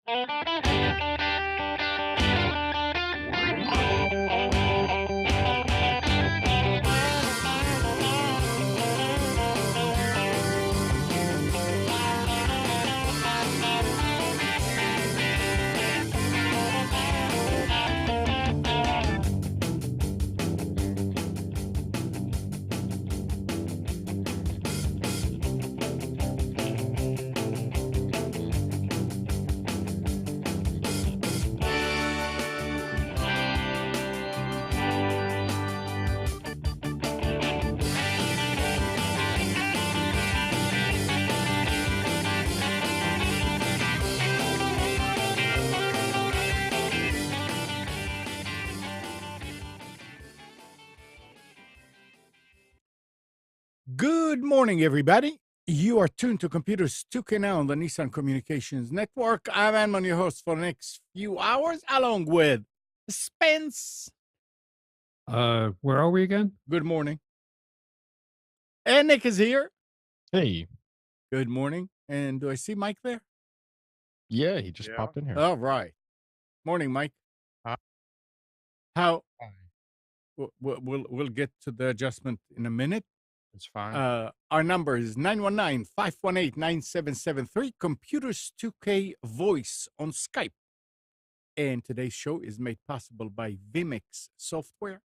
Good morning, everybody. You are tuned to Computers 2K now on the Nissan Communications Network. I'm Edmond, your host for the next few hours, along with Spence. Where are we again? Good morning. And Nick is here. Hey. Good morning. And do I see Mike there? Yeah, he just popped in here. All right. Morning, Mike. How? We'll get to the adjustment in a minute. It's fine. Our number is 919-518-9773. Computers 2K Voice on Skype. And today's show is made possible by Vimix Software,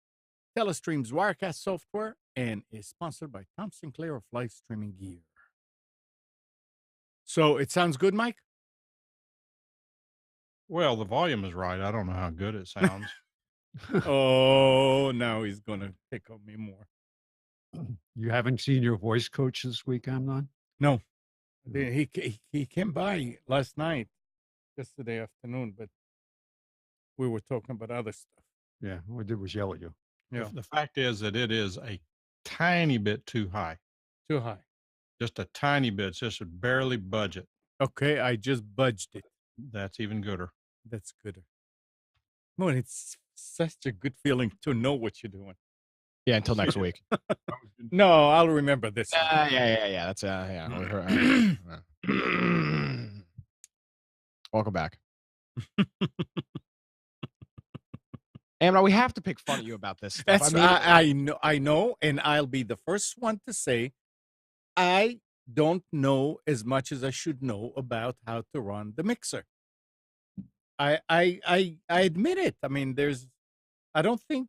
Telestream's Wirecast software, and is sponsored by Tom Sinclair of Live Streaming Gear. So it sounds good, Mike? Well, the volume is right. I don't know how good it sounds. Oh, now he's going to pick on me more. You haven't seen your voice coach this week, Amnon? No. He came by last night, yesterday afternoon, but we were talking about other stuff. Yeah, all I did was yell at you. Yeah. The fact is that it is a tiny bit too high. Too high. Just a tiny bit. Just would barely budge it. Okay, I just budged it. That's even gooder. That's gooder. Well, it's such a good feeling to know what you're doing. Yeah, until next week. No, I'll remember this. Yeah. That's Welcome back. Amnon, we have to pick fun at you about this stuff. I know, and I'll be the first one to say I don't know as much as I should know about how to run the mixer. I admit it. I mean, I don't think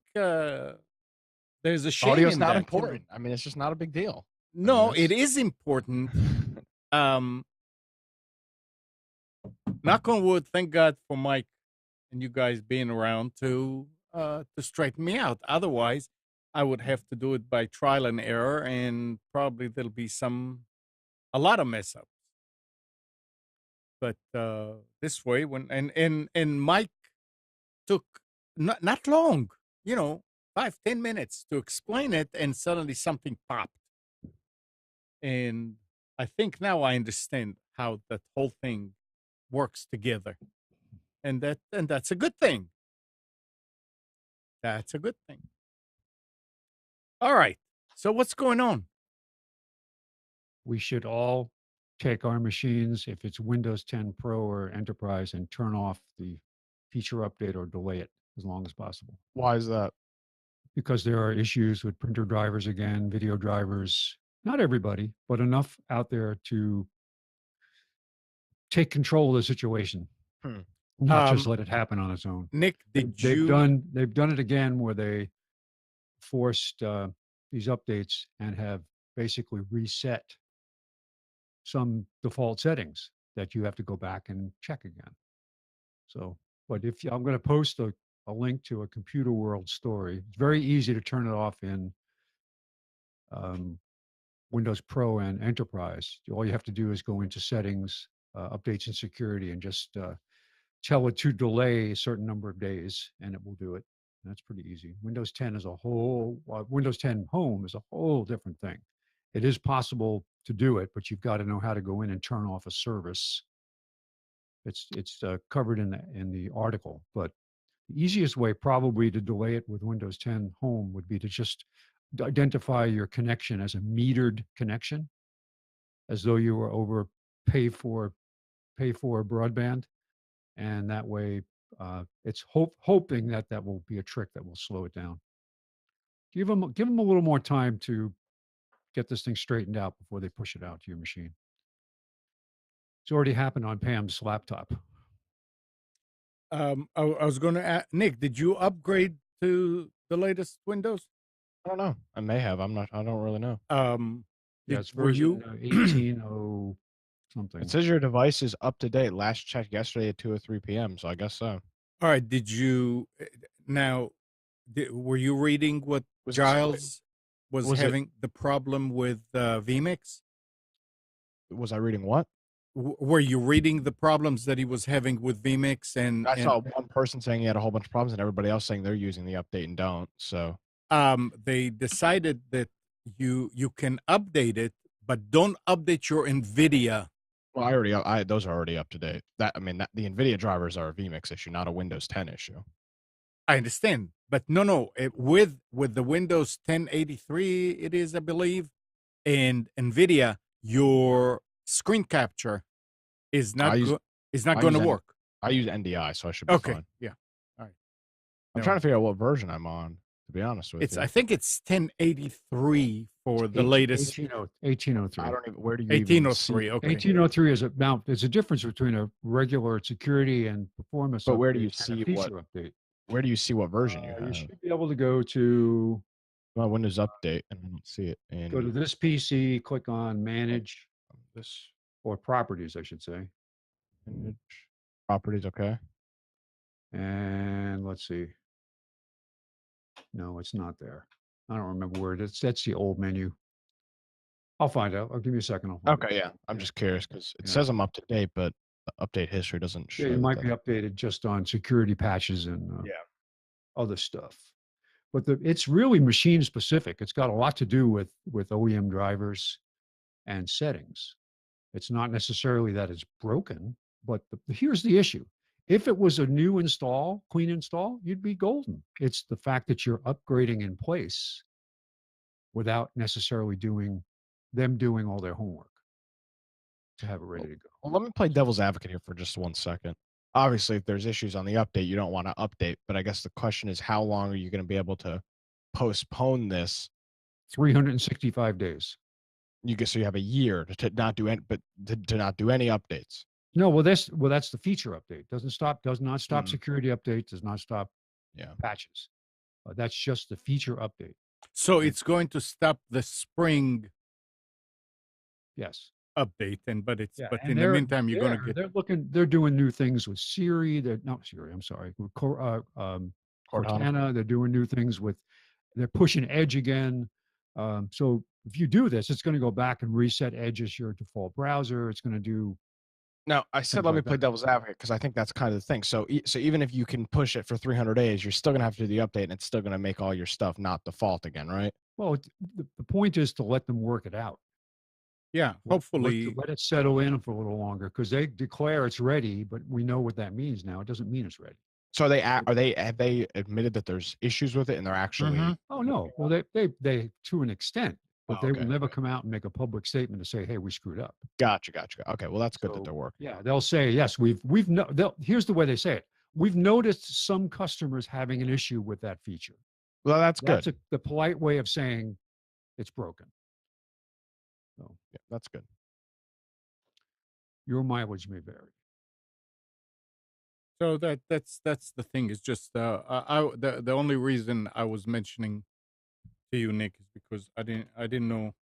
there's a shame Audio's in not that, important. You know? I mean, it's just not a big deal. No, it is important. Knock on wood, thank God for Mike and you guys being around to straighten me out. Otherwise, I would have to do it by trial and error, and probably there'll be a lot of mess ups. But this way, and Mike took not long, 5-10 minutes to explain it, and suddenly something popped. And I think now I understand how that whole thing works together. And that's a good thing. That's a good thing. All right. So what's going on? We should all take our machines, if it's Windows 10 Pro or Enterprise, and turn off the feature update or delay it as long as possible. Why is that? Because there are issues with printer drivers again, video drivers. Not everybody, but enough out there to take control of the situation. Not just let it happen on its own. Nick, they've done it again where they forced these updates and have basically reset some default settings that you have to go back and check again. So, but I'm going to post a link to a Computer World story. It's very easy to turn it off in Windows Pro and Enterprise. All you have to do is go into settings, updates and security, and just tell it to delay a certain number of days, and it will do it. And that's pretty easy. Windows 10 is Windows 10 Home is a whole different thing. It is possible to do it, but you've got to know how to go in and turn off a service. It's covered in the article, but the easiest way probably to delay it with Windows 10 Home would be to just identify your connection as a metered connection, as though you were over pay for broadband. and that way, it's hoping that that will be a trick that will slow it down. Give them a little more time to get this thing straightened out before they push it out to your machine. It's already happened on Pam's laptop. I was going to ask Nick, did you upgrade to the latest Windows? I don't know. I may have. I'm not. I don't really know. Yeah, it's Were you? version 18.0 something. It says your device is up to date. Last checked yesterday at 2:03 p.m. So I guess so. All right. Did you now? Were you reading what Was Giles was was it- having the problem with vMix? Was I reading what? Were you reading the problems that he was having with vMix? I saw one person saying he had a whole bunch of problems, and everybody else saying they're using the update and don't. So they decided that you can update it, but don't update your NVIDIA. well, those are already up to date. The NVIDIA drivers are a vMix issue, not a Windows 10 issue. I understand, but no. With the Windows 1083, it is, I believe, and NVIDIA, your screen capture is not going to work. I use NDI, so I should be Okay, fine. yeah, all right. I'm trying to figure out what version I'm on, to be honest with you. I think it's 1083 for the latest. 1803. I don't even. Where do you even see? 1803. Okay. 1803 is now. There's a difference between a regular security and performance. But where do you update and a see what feature update? Where do you see what version you You have? should be able to go to Windows Update, and I don't see it. And go to this PC, click on Manage this or Properties, I should say, image properties. Okay. and let's see. No, it's not there. I don't remember where it is. That's the old menu. I'll find out. I'll give you a second. I'll find Okay. out. Yeah. I'm just curious because it Yeah. says I'm up to date, but the update history doesn't show. Yeah, it might that. be updated just on security patches and other stuff. But it's really machine specific. It's got a lot to do with OEM drivers and settings. It's not necessarily that it's broken, but here's the issue. If it was a new install, clean install, you'd be golden. It's the fact that you're upgrading in place without necessarily doing all their homework to have it ready to go. Well, let me play devil's advocate here for just 1 second. Obviously, if there's issues on the update, you don't want to update. But I guess the question is, how long are you going to be able to postpone this? 365 days. So you have a year to not do any, but to not do any updates. No, well, that's the feature update. Does not stop Mm. security updates. Does not stop Yeah. patches. That's just the feature update. So it's going to stop the spring Yes. update, but And in the meantime, you're going to get. They're doing new things with Siri. I'm sorry, with Cortana. They're doing new things they're pushing Edge again. So if you do this, it's going to go back and reset Edge as your default browser. It's going to do. Now, I said Things let me like play that. devil's advocate because I think that's kind of the thing. So even if you can push it for 300 days, you're still going to have to do the update, and it's still going to make all your stuff not default again, right? Well, the point is to let them work it out. Yeah, hopefully. Let it settle in for a little longer because they declare it's ready, but we know what that means now. It doesn't mean it's ready. So have they admitted that there's issues with it, and they're actually? Mhm. Oh no. Well, they to an extent, but Oh, they okay. will never come out and make a public statement to say, "Hey, we screwed up." Gotcha. Okay, well that's good that So, they're working. Yeah, they'll say, "Yes, here's the way they say it. We've noticed some customers having an issue with that feature." Well, that's good. That's the polite way of saying it's broken. So Yeah, that's good. your mileage may vary. So that's the thing. It's just the only reason I was mentioning to you, Nick, is because I didn't know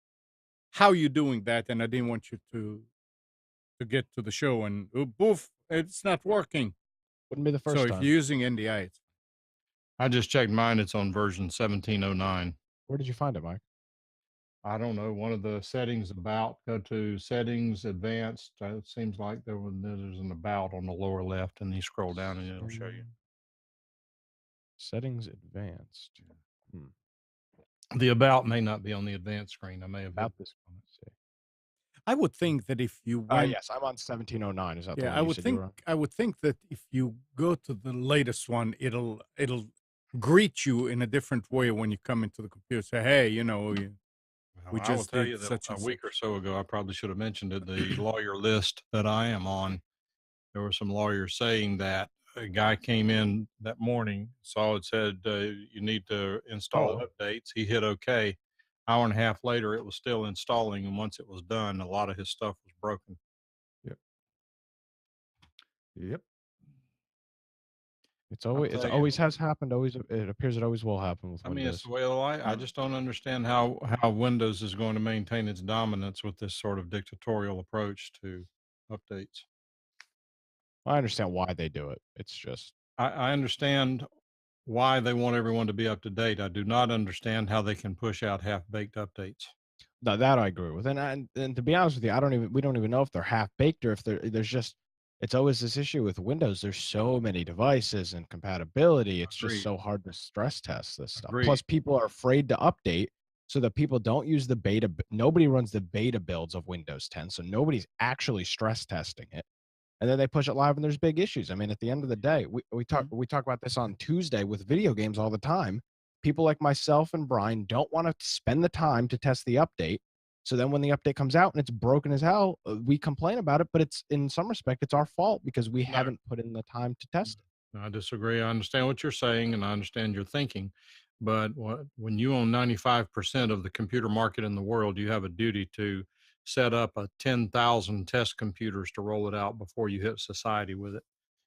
how you're doing that, and I didn't want you to get to the show and boof, it's not working. Wouldn't be the first So if time. you're using NDI, it's I just checked mine. It's on version 1709. Where did you find it, Mike? I don't know. One of the settings go to settings, advanced. It seems like there's an about on the lower left, and you scroll down and it'll show you. Settings advanced. The about may not be on the advanced screen. I may have About this one. Let's see. I would think that if you went, Yes, I'm on 1709. Is that the yeah, one I you would said you think were on? I would think that if you go to the latest one, it'll greet you in a different way when you come into the computer. Say, hey, we Well, I will just tell did you that such a and week such. or so ago, I probably should have mentioned it. The lawyer list that I am on there were some lawyers saying that a guy came in that morning, saw it said you need to install updates. He hit OK. Hour and a half later, it was still installing, and once it was done, a lot of his stuff was broken. Yep. Yep. It's I'll always tell you. always has happened. Always it appears it always will happen with I mean, it's Windows. the way of life. I just don't understand how Windows is going to maintain its dominance with this sort of dictatorial approach to updates. I understand why they do it. It's just I understand why they want everyone to be up to date. I do not understand how they can push out half-baked updates. no, that I agree with. And to be honest with you, we don't even know if they're half baked or if there's just it's always this issue with Windows. There's so many devices and compatibility. It's just Agreed. so hard to stress test this stuff. Agreed. Plus, people are afraid to update so that people don't use the beta. Nobody runs the beta builds of Windows 10, so nobody's actually stress testing it. And then they push it live, and there's big issues. I mean, at the end of the day, we talk about this on Tuesday with video games all the time. People like myself and Brian don't want to spend the time to test the update. So then when the update comes out and it's broken as hell, we complain about it, but it's in some respect, it's our fault because we haven't put in the time to test it. I disagree. I understand what you're saying and I understand your thinking. But when you own 95% of the computer market in the world, you have a duty to set up a 10,000 test computers to roll it out before you hit society with it.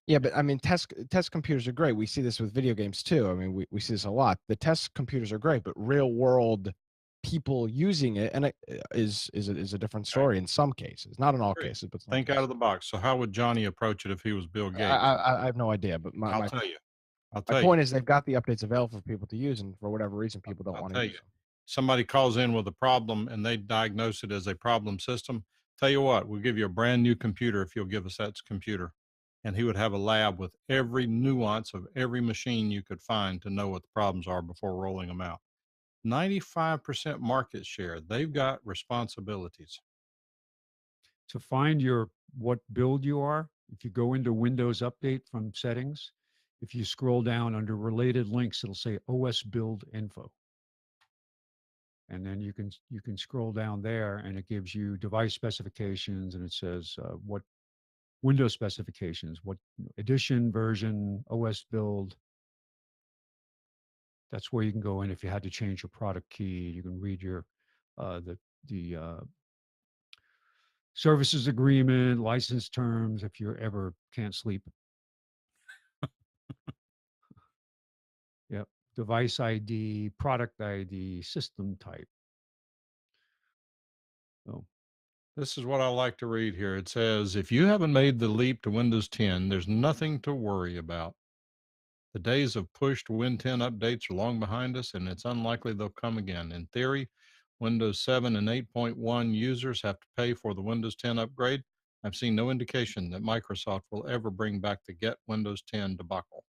Yeah, but I mean, test computers are great. We see this with video games too. I mean, we see this a lot. The test computers are great, but real world people using it and it is a different story in some cases, not in all cases, but think out of the box. So how would Johnny approach it if he was Bill Gates? I have no idea, but I'll tell you. My point is they've got the updates available for people to use, and for whatever reason, people don't want to use them. Somebody calls in with a problem and they diagnose it as a problem system. Tell you what, we'll give you a brand new computer if you'll give us that computer. And he would have a lab with every nuance of every machine you could find to know what the problems are before rolling them out. 95% market share. They've got responsibilities. To find what build you are, if you go into Windows Update from settings, if you scroll down under related links, it'll say OS build info. And then you can scroll down there and it gives you device specifications and it says what Windows specifications, what edition, version, OS build. That's where you can go in if you had to change your product key. You can read your the services agreement, license terms if you ever can't sleep. Yep. Device ID, product ID, system type. Oh. This is what I like to read here. It says, if you haven't made the leap to Windows 10, there's nothing to worry about. The days of pushed Win10 updates are long behind us, and it's unlikely they'll come again. In theory, Windows 7 and 8.1 users have to pay for the Windows 10 upgrade. I've seen no indication that Microsoft will ever bring back the Get Windows 10 debacle.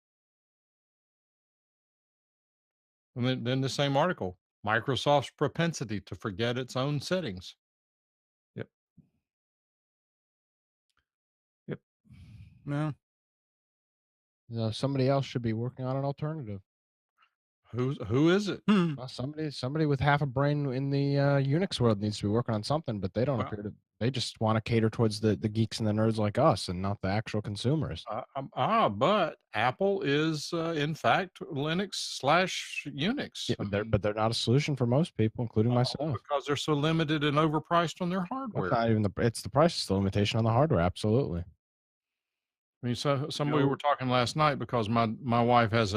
And then the same article, Microsoft's propensity to forget its own settings. Yep. Yep. No. Somebody else should be working on an alternative. Who is it? Well, somebody with half a brain in the Unix world needs to be working on something, but they don't appear to. They just want to cater towards the geeks and the nerds like us, and not the actual consumers. But Apple is in fact Linux/Unix. Yeah, but they're not a solution for most people, including myself, because they're so limited and overpriced on their hardware. That's not even it's the price is the limitation on the hardware. Absolutely. I mean, we were talking last night because my wife has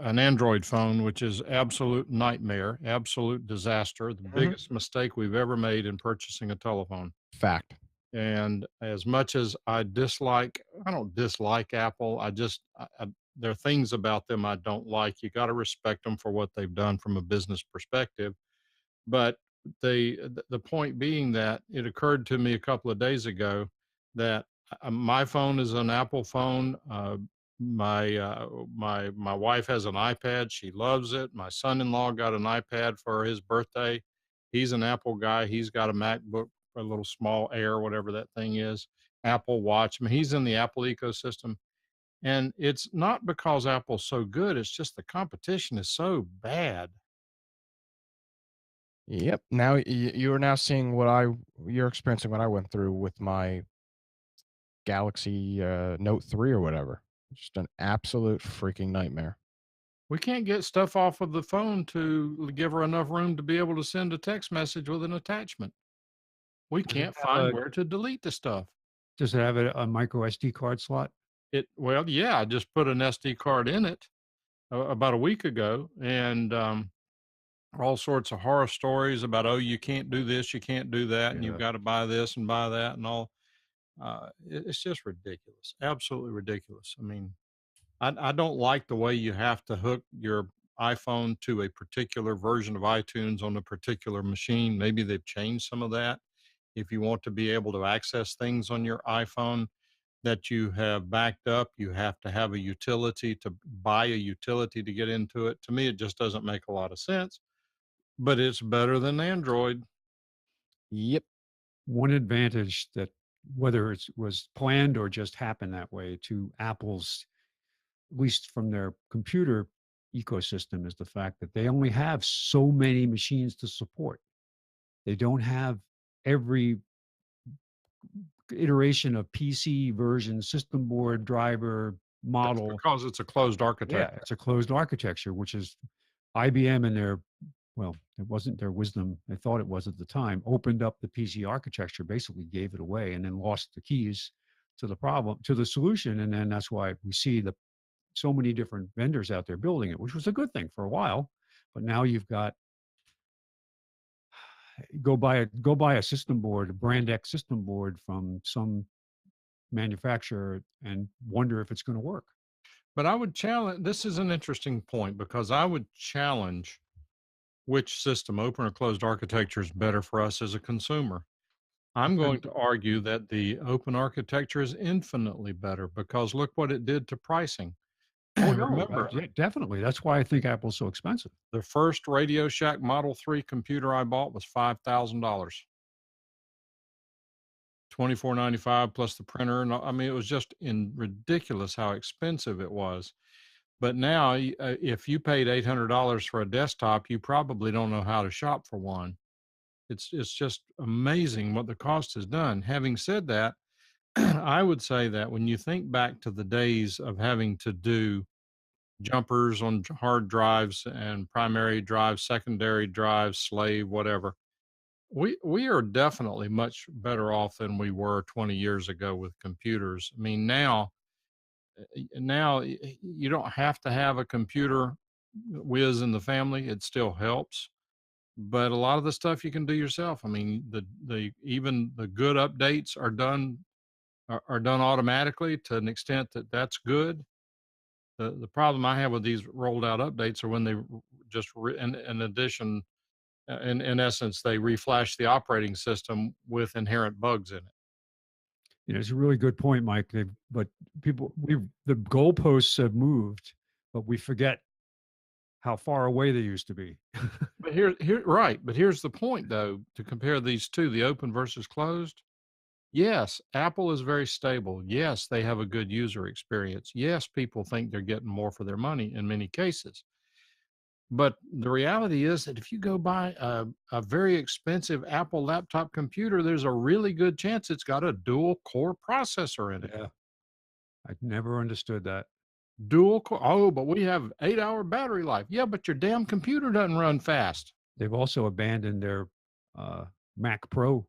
an Android phone, which is absolute nightmare, absolute disaster, the biggest mistake we've ever made in purchasing a telephone. Fact. And as much as I don't dislike Apple. There are things about them I don't like. You got to respect them for what they've done from a business perspective. But the point being that it occurred to me a couple of days ago that my phone is an Apple phone. My wife has an iPad. She loves it. My son-in-law got an iPad for his birthday. He's an Apple guy. He's got a MacBook, a little small Air, whatever that thing is, Apple Watch. I mean, he's in the Apple ecosystem. And it's not because Apple's so good. It's just the competition is so bad. Yep. Now you are now seeing you're experiencing what I went through with my Galaxy Note 3 or whatever. Just an absolute freaking nightmare. We can't get stuff off of the phone to give her enough room to be able to send a text message with an attachment. We Does it can't have find a where to delete the stuff. Does it have a micro SD card slot? Well, yeah, I just put an SD card in it about a week ago, and all sorts of horror stories about, oh, you can't do this, you can't do that, and you've Yeah. got to buy this and buy that and all. It's just ridiculous, absolutely ridiculous. I mean, I don't like the way you have to hook your iPhone to a particular version of iTunes on a particular machine. Maybe they've changed some of that. If you want to be able to access things on your iPhone that you have backed up, you have to have a utility to buy a utility to get into it. To me, it just doesn't make a lot of sense, but it's better than Android. Yep. One advantage that, whether it was planned or just happened that way, to Apple's, at least from their computer ecosystem, is the fact that they only have so many machines to support. They don't have every iteration of PC version, system board, driver, That's model. because it's a closed Yeah, architecture. it's a closed architecture, which is IBM and their, well, it wasn't their wisdom, they thought it was at the time, opened up the PC architecture, basically gave it away, and then lost the keys to the problem, to the solution. And then that's why we see so many different vendors out there building it, which was a good thing for a while. But now you've got, go buy a system board, a brand X system board from some manufacturer, and wonder if it's going to work. But I would challenge, this is an interesting point, because I would challenge which system, open or closed architecture, is better for us as a consumer. I'm going to argue that the open architecture is infinitely better, because look what it did to pricing. Oh no, Remember, yeah, definitely. That's why I think Apple's so expensive. the first Radio Shack Model 3 computer I bought was $5,000. $24.95 plus the printer. And I mean, it was just ridiculous how expensive it was. But now, if you paid $800 for a desktop, you probably don't know how to shop for one. It's just amazing what the cost has done. Having said that, I would say that when you think back to the days of having to do jumpers on hard drives and primary drives, secondary drives, slave, whatever, we are definitely much better off than we were 20 years ago with computers. I mean, now you don't have to have a computer whiz in the family. It still helps, but a lot of the stuff you can do yourself. I mean, even the good updates are done automatically to an extent that's good. The problem I have with these rolled out updates are when they just in addition, in essence, they reflash the operating system with inherent bugs in it. You know, it's a really good point, Mike. But the goalposts have moved, but we forget how far away they used to be. But right. But here's the point, though, to compare these two, the open versus closed. Yes, Apple is very stable. Yes, they have a good user experience. Yes, people think they're getting more for their money in many cases. But the reality is that if you go buy a very expensive Apple laptop computer, there's a really good chance it's got a dual core processor in it. Yeah, I never understood that. Dual core. Oh, but we have 8-hour battery life. Yeah, but your damn computer doesn't run fast. They've also abandoned their Mac Pro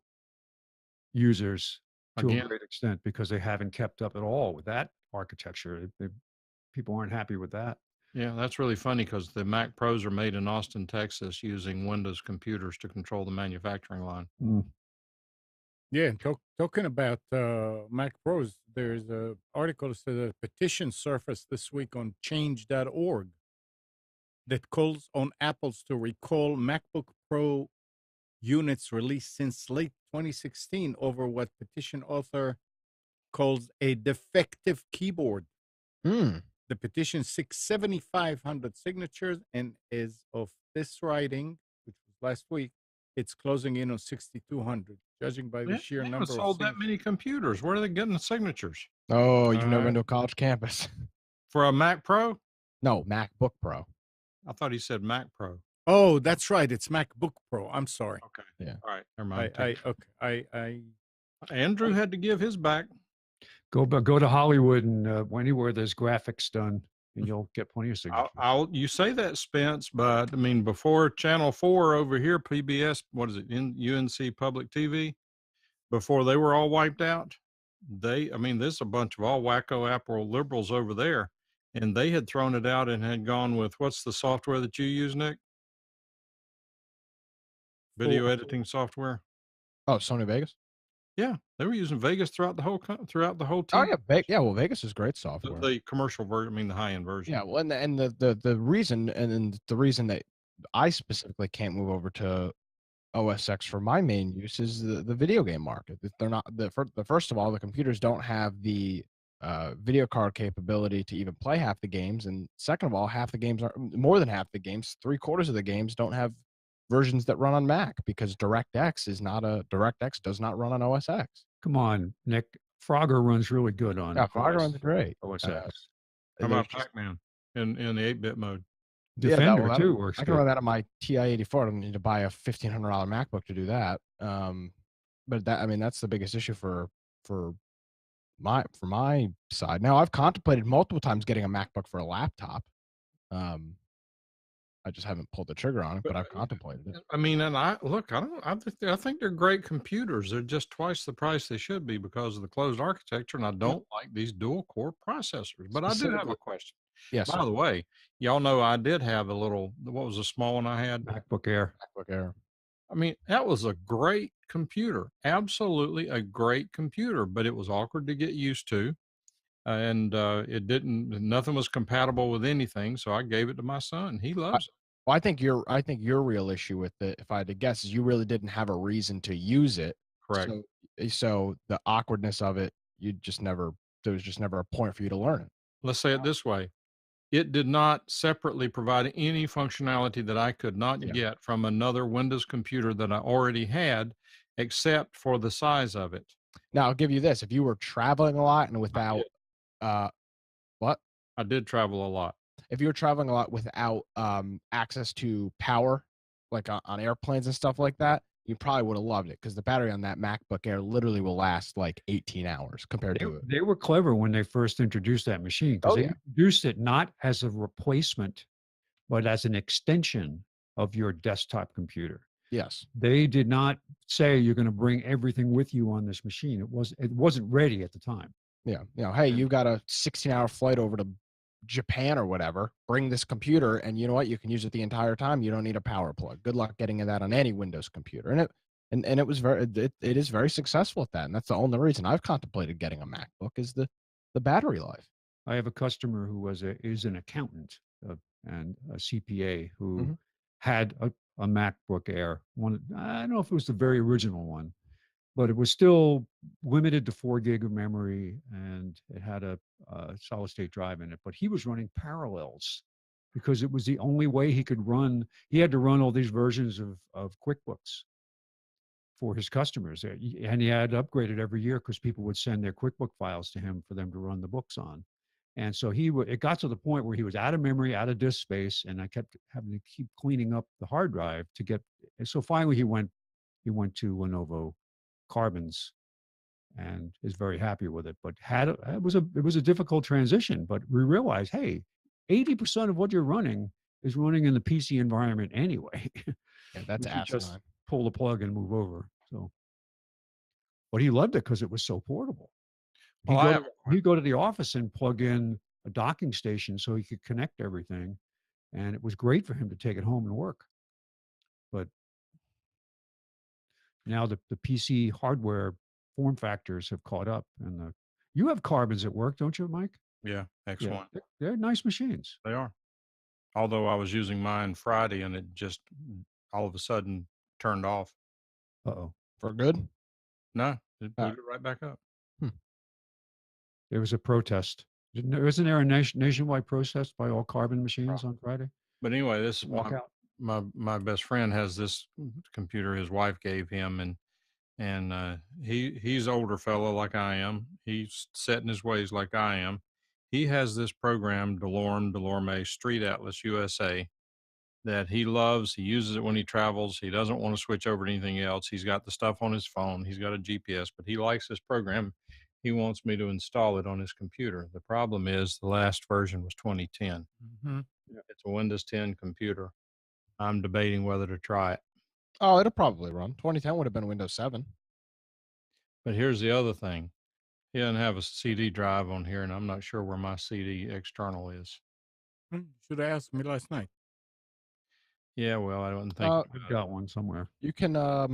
users to Again, a great extent because they haven't kept up at all with that architecture. People aren't happy with that. yeah, that's really funny because the Mac Pros are made in Austin, Texas, using Windows computers to control the manufacturing line. Mm. Yeah, and talking about Mac Pros, there's an article that says a petition surfaced this week on change.org that calls on Apples to recall MacBook Pro units released since late 2016 over what petition author calls a defective keyboard. The petition seeks 7,500 signatures, and as of this writing, which was last week, it's closing in on 6,200. Judging by the sheer They number haven't of sold that many computers. Where are they getting the signatures? Oh, you've never been to a college campus? For a Mac Pro? No, MacBook Pro. I thought he said Mac Pro. Oh, that's right. It's MacBook Pro. I'm sorry. Okay. Yeah. All right. Never mind. I Andrew had to give his back. Go to Hollywood and anywhere there's graphics done, and you'll get plenty of signatures. You say that, Spence, but I mean, before Channel 4 over here, PBS, what is it, UNC Public TV, before they were all wiped out, I mean, there's a bunch of all wacko Apple liberals over there, and they had thrown it out and had gone with, what's the software that you use, Nick? Video editing software. Oh, Sony Vegas. Yeah, they were using Vegas throughout the whole Oh TV. yeah, well, Vegas is great software. The commercial version, I mean, the high end version. Yeah, well, and the reason the reason that I specifically can't move over to OS X for my main use is the video game market. They're not first of all, the computers don't have the video card capability to even play half the games, and second of all, half the games are more than half the games. 3/4 of the games don't have versions that run on Mac because DirectX does not run on OS X. Come on, Nick. Frogger runs really good on. Yeah, Frogger runs great. OS X. How about Pac-Man in the 8-bit mode? Defender too works. I can run that on my TI-84. I don't need to buy a $1,500 MacBook to do that. But that's the biggest issue for my side. Now I've contemplated multiple times getting a MacBook for a laptop. I just haven't pulled the trigger on it, but I've contemplated it. I mean, and I think they're great computers. They're just twice the price they should be because of the closed architecture, and I don't like these dual core processors. But I do have a question. Yes. By the way, y'all know I did have a little. What was the small one I had? MacBook Air. I mean, that was a great computer. Absolutely a great computer, but it was awkward to get used to. And nothing was compatible with anything. So I gave it to my son. He loves it. Well, I think your real issue with it, if I had to guess, is you really didn't have a reason to use it. Correct. So the awkwardness of it, there was just never a point for you to learn it. Let's say it this way. It did not separately provide any functionality that I could not get from another Windows computer that I already had, except for the size of it. Now, I'll give you this. If you were traveling a lot and without what? I did travel a lot. If you were traveling a lot without access to power, like on airplanes and stuff like that, you probably would have loved it because the battery on that MacBook Air literally will last like 18 hours compared to it. They were clever when they first introduced that machine because they introduced it not as a replacement, but as an extension of your desktop computer. Yes. They did not say you're going to bring everything with you on this machine. It wasn't ready at the time. Yeah. Hey, you've got a 16-hour flight over to Japan or whatever. Bring this computer, and you know what? You can use it the entire time. You don't need a power plug. Good luck getting that on any Windows computer. And it was it is very successful at that. And that's the only reason I've contemplated getting a MacBook is the battery life. I have a customer who is an accountant and a CPA who had a MacBook Air. I don't know if it was the very original one, but it was still limited to 4 gig of memory, and it had a solid state drive in it. But he was running Parallels because it was the only way he could run. He had to run all these versions of QuickBooks for his customers, and he had upgraded every year because people would send their QuickBook files to him for them to run the books on. And so it got to the point where he was out of memory, out of disk space, and I kept having to keep cleaning up the hard drive to get. And so finally, he went to Lenovo Carbons, and is very happy with it. But it was a difficult transition. But we realized, hey, 80% of what you're running is running in the PC environment anyway. Yeah, that's asinine. Just pull the plug and move over. So, but he loved it because it was so portable. He'd go to the office and plug in a docking station so he could connect everything, and it was great for him to take it home and work. But now the PC hardware form factors have caught up, and you have Carbons at work, don't you, Mike? Yeah, excellent. Yeah, they're nice machines. They are. Although I was using mine Friday, and it just all of a sudden turned off. Uh-oh. For good? No, it booted right back up. There was a protest. Isn't there a nationwide protest by all Carbon machines on Friday? But anyway, this my best friend has this computer his wife gave him, and he's an older fellow like I am. He's set in his ways like I am. He has this program, Delorme Street Atlas USA, that he loves. He uses it when he travels. He doesn't want to switch over to anything else. He's got the stuff on his phone. He's got a GPS, but he likes this program. he wants me to install it on his computer. The problem is the last version was 2010. Mhm. It's a Windows 10 computer. I'm debating whether to try it. Oh, it'll probably run. 2010 would have been Windows 7. But here's the other thing. He doesn't have a CD drive on here, and I'm not sure where my CD external is. Should have asked me last night. Yeah, well, I wasn't thinking Uh, about I've it. got one somewhere. You can, I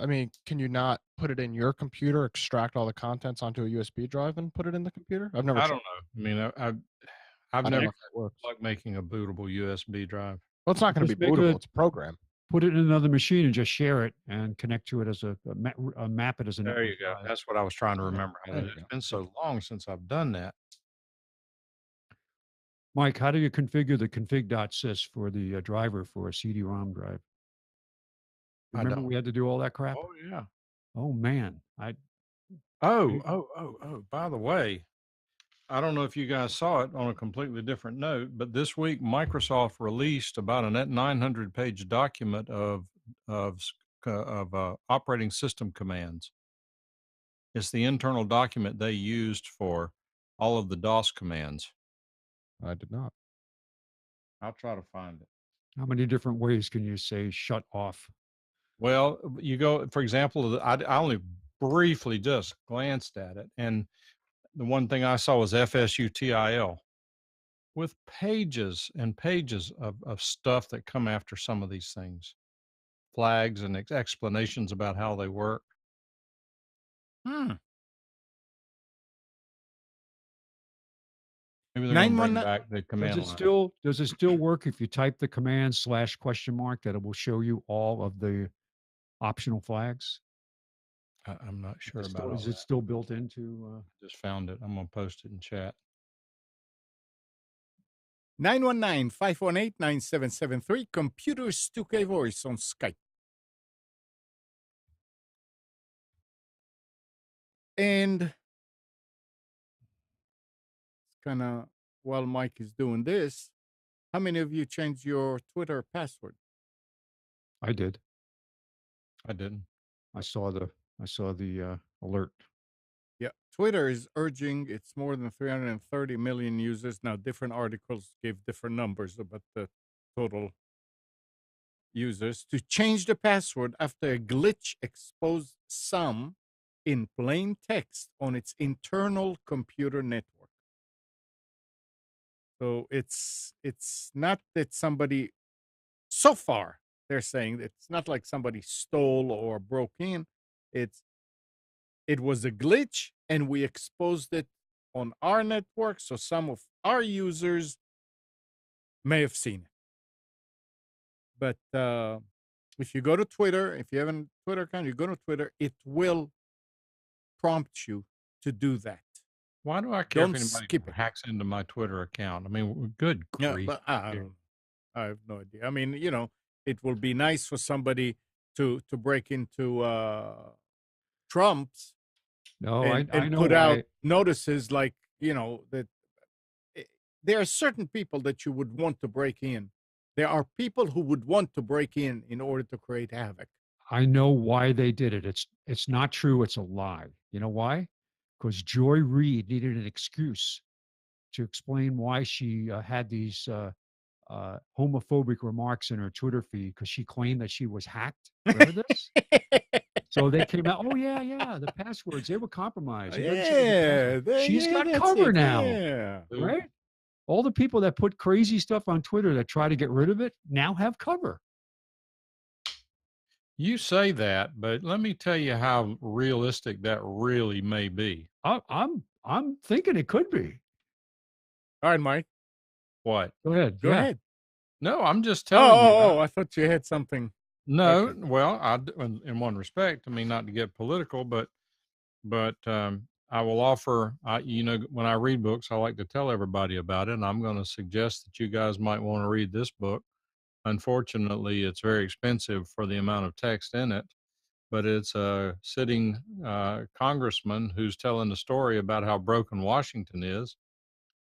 mean, can you not put it in your computer, extract all the contents onto a USB drive and put it in the computer? I've never I tried. don't know. I mean, I've I don't know never if that works. like making a bootable USB drive. Well, it's not going to Just be make bootable. a- It's a program. Put it in another machine and just share it and connect to it as map it as a There network you go. drive. That's what I was trying to Yeah, remember. How to there do you it. It's go. been so long since I've done that. Mike, how do you configure the config.sys for the driver for a CD-ROM drive? I Remember don't. we had to do all that crap? Oh yeah. Oh man, By the way, I don't know if you guys saw it on a completely different note, but this week Microsoft released about a 900-page document of operating system commands. It's the internal document they used for all of the DOS commands. I did not. I'll try to find it. how many different ways can you say shut off? Well, you go, for example, I only briefly just glanced at it, and the one thing I saw was FSUTIL with pages and pages of stuff that come after some of these things, flags and explanations about how they work. Hmm. Maybe they're going to bring 919 back the command line. Does it still work if you type the command / that it will show you all of the optional flags? I'm not sure Is about all it that. still built into? Just found it. I'm going to post it in chat. 919-518-9773. Computers 2K Voice on Skype. And it's kind of, while Mike is doing this, how many of you changed your Twitter password? I did. I didn't. I saw the alert. Yeah, Twitter is urging its more than 330 million users. Now, different articles give different numbers about the total users to change the password after a glitch exposed some in plain text on its internal computer network. So it's not that somebody, so far they're saying that it's not like somebody stole or broke in. It was a glitch and we exposed it on our network, so some of our users may have seen it. But if you go to Twitter, if you have a Twitter account, you go to Twitter, it will prompt you to do that. Why do I care Don't if anybody skip it. hacks into my Twitter account? I mean, good Yeah, grief. but I have no idea. I mean, it will be nice for somebody to break into Trump's No, and I know put out why. notices like, that there are certain people that you would want to break in. There are people who would want to break in order to create havoc. I know why they did it. It's not true. It's a lie. You know why? Because Joy Reid needed an excuse to explain why she had these homophobic remarks in her Twitter feed because she claimed that she was hacked. Remember this? So they came out. Oh yeah, the passwords they were compromised. You gotta change the password. She's got that's cover it. now, Yeah. right? All the people that put crazy stuff on Twitter that try to get rid of it now have cover. You say that, but let me tell you how realistic that really may be. I'm thinking it could be. All right, Mike, What? Go ahead. go Yeah. ahead. No, I'm just telling you. I thought you had something. No, Okay. well, in one respect, I mean, not to get political, but I will offer. When I read books, I like to tell everybody about it, and I'm going to suggest that you guys might want to read this book. Unfortunately, it's very expensive for the amount of text in it, but it's a sitting congressman who's telling the story about how broken Washington is.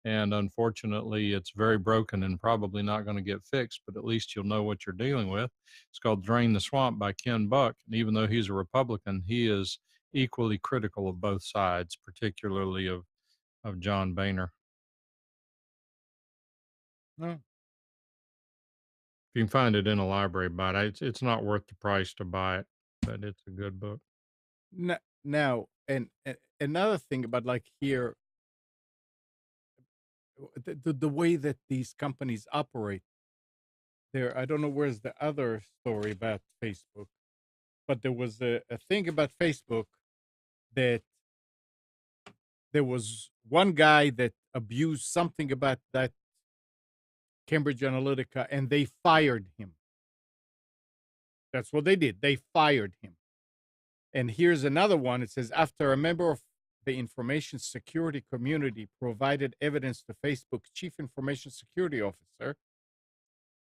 And unfortunately, it's very broken and probably not going to get fixed, but at least you'll know what you're dealing with. It's called Drain the Swamp by Ken Buck. And even though he's a Republican, he is equally critical of both sides, particularly of John Boehner. No. You can find it in a library, but it's not worth the price to buy it, but it's a good book. Now, and another thing about like here, the way that these companies operate. There, I don't know where's the other story about Facebook, but there was a thing about Facebook that there was one guy that abused something about that Cambridge Analytica, and they fired him. That's what they did. They fired him. And here's another one. It says, after a member of the information security community provided evidence to Facebook's chief information security officer,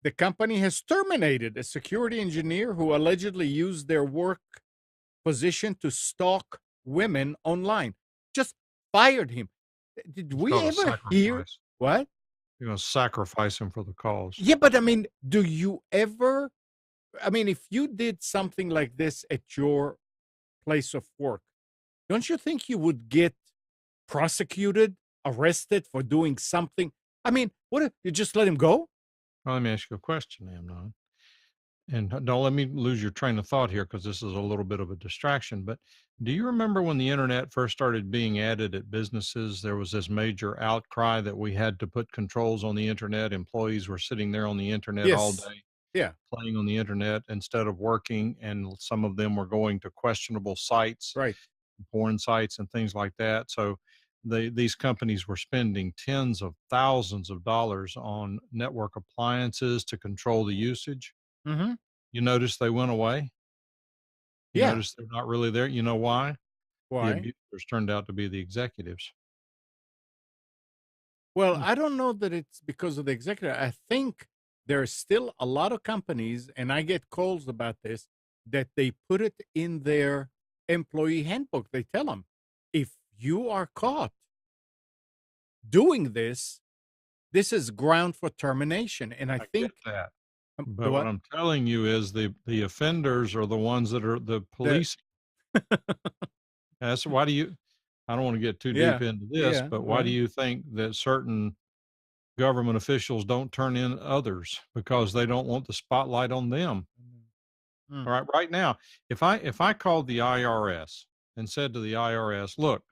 the company has terminated a security engineer who allegedly used their work position to stalk women online. Just fired him. Did we called a ever hear sacrifice. what? You're going to sacrifice him for the cause. Yeah, but I mean, do you ever? I mean, if you did something like this at your place of work, don't you think you would get prosecuted, arrested for doing something? I mean, what if you just let him go? Well, let me ask you a question, Amnon. And don't let me lose your train of thought here because this is a little bit of a distraction. But do you remember when the internet first started being added at businesses? There was this major outcry that we had to put controls on the internet. Employees were sitting there on the internet all Yes. day, Yeah. playing on the internet instead of working. And some of them were going to questionable sites, Right. porn sites, and things like that. So these companies were spending tens of thousands of dollars on network appliances to control the usage. Mm-hmm. You notice they went away. You Yeah. notice they're not really there. You know why? The Why? abusers turned out to be the executives. Well, Hmm. I don't know that it's because of the executive. I think there's still a lot of companies, and I get calls about this, that they put it in their employee handbook. They tell them, if you are caught doing this, this is ground for termination. And I I think get that. the But what what? I'm telling you is the offenders are the ones that are the The police. That's why do you, I don't want to get too deep yeah, into this, yeah, but why do well, you think that certain government officials don't turn in others? Because they don't want the spotlight on them. mm, All right. Right now, if I called the IRS and said to the IRS, look,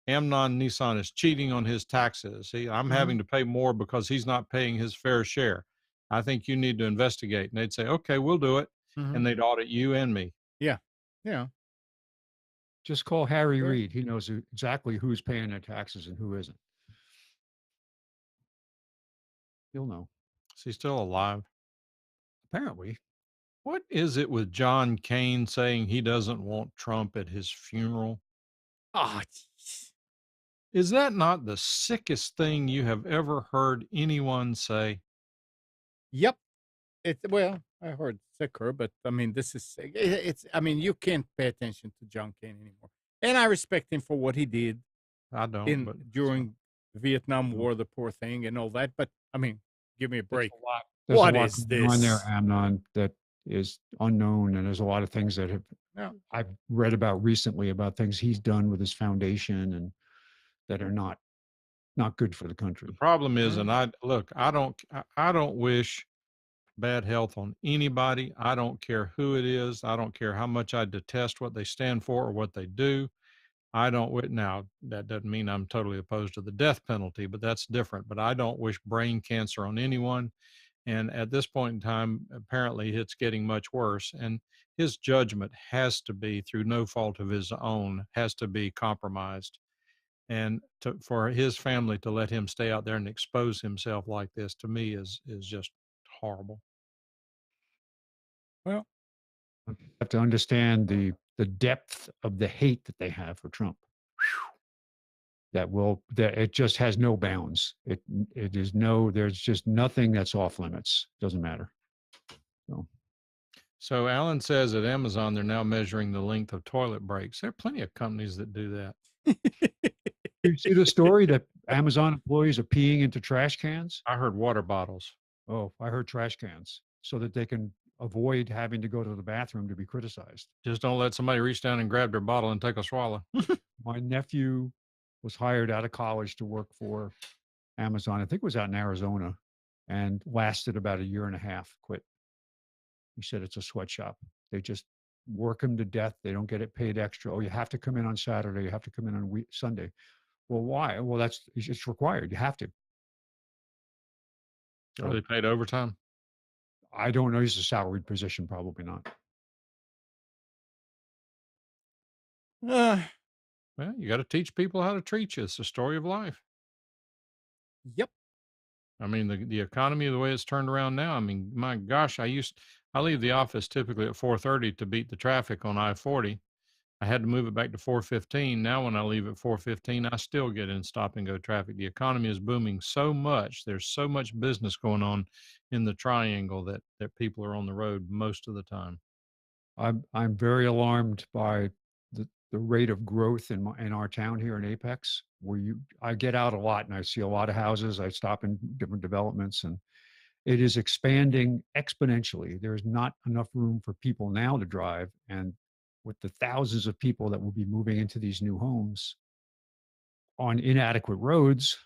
Amnon Nissan is cheating on his taxes. I'm mhm, having to pay more because he's not paying his fair share. I think you need to investigate. And they'd say, okay, we'll do it. mhm, And they'd audit you and me. yeah, yeah, Just call Harry sure. Reid. He knows exactly who's paying their taxes and who isn't. He'll know. Is he still alive? Apparently, What is it with John Kane saying he doesn't want Trump at his funeral? Ah, jeez. Is that not the sickest thing you have ever heard anyone say? Yep. It's well, I heard sicker, but I mean, this is it's. I mean, you can't pay attention to John Kane anymore, and I respect him for what he did I don't, in but during the Vietnam mm, War, the poor thing, and all that. But I mean, give me a there's break. a lot. There's a What lot is going on there, this? Amnon, that is unknown, and there's a lot of things that have No. I've read about recently about things he's done with his foundation and that are not good for the country. the problem is, Mm, and I don't wish bad health on anybody. I don't care who it is. I don't care how much I detest what they stand for or what they do. I don't now that doesn't mean I'm totally opposed to the death penalty, but that's different. But I don't wish brain cancer on anyone. And at this point in time, apparently it's getting much worse. And his judgment has to be, through no fault of his own, has to be compromised. And for his family to let him stay out there and expose himself like this, to me, is just horrible. well, You have to understand the depth of the hate that they have for Trump. That it just has no bounds. It is no. There's just nothing that's off limits. Doesn't matter. So So Alan says at Amazon they're now measuring the length of toilet breaks. There are plenty of companies that do that. you see the story that Amazon employees are peeing into trash cans. I heard water bottles. Oh, I heard trash cans so that they can avoid having to go to the bathroom to be criticized. Just don't let somebody reach down and grab their bottle and take a swallow. My nephew was hired out of college to work for Amazon. I think it was out in Arizona, and lasted about a year and a half. Quit. He said it's a sweatshop. They just work him to death. They don't get it paid extra. Oh, you have to come in on Saturday. You have to come in on Sunday. Well, why? Well, it's required. You have to. Are they paid overtime? I don't know. He's a salaried position. Probably not. Uh, Well, you got to teach people how to treat you. It's the story of life. yep. I mean, the economy, the way it's turned around now. I mean, my gosh, I leave the office typically at 4:30 to beat the traffic on I-40. I had to move it back to 4:15. Now, when I leave at 4:15, I still get in stop and go traffic. The economy is booming so much. There's so much business going on in the triangle that people are on the road most of the time. I'm very alarmed by the rate of growth in our town here in Apex, where I get out a lot and I see a lot of houses. I stop in different developments, and it is expanding exponentially. There is not enough room for people now to drive, and with the thousands of people that will be moving into these new homes on inadequate roads,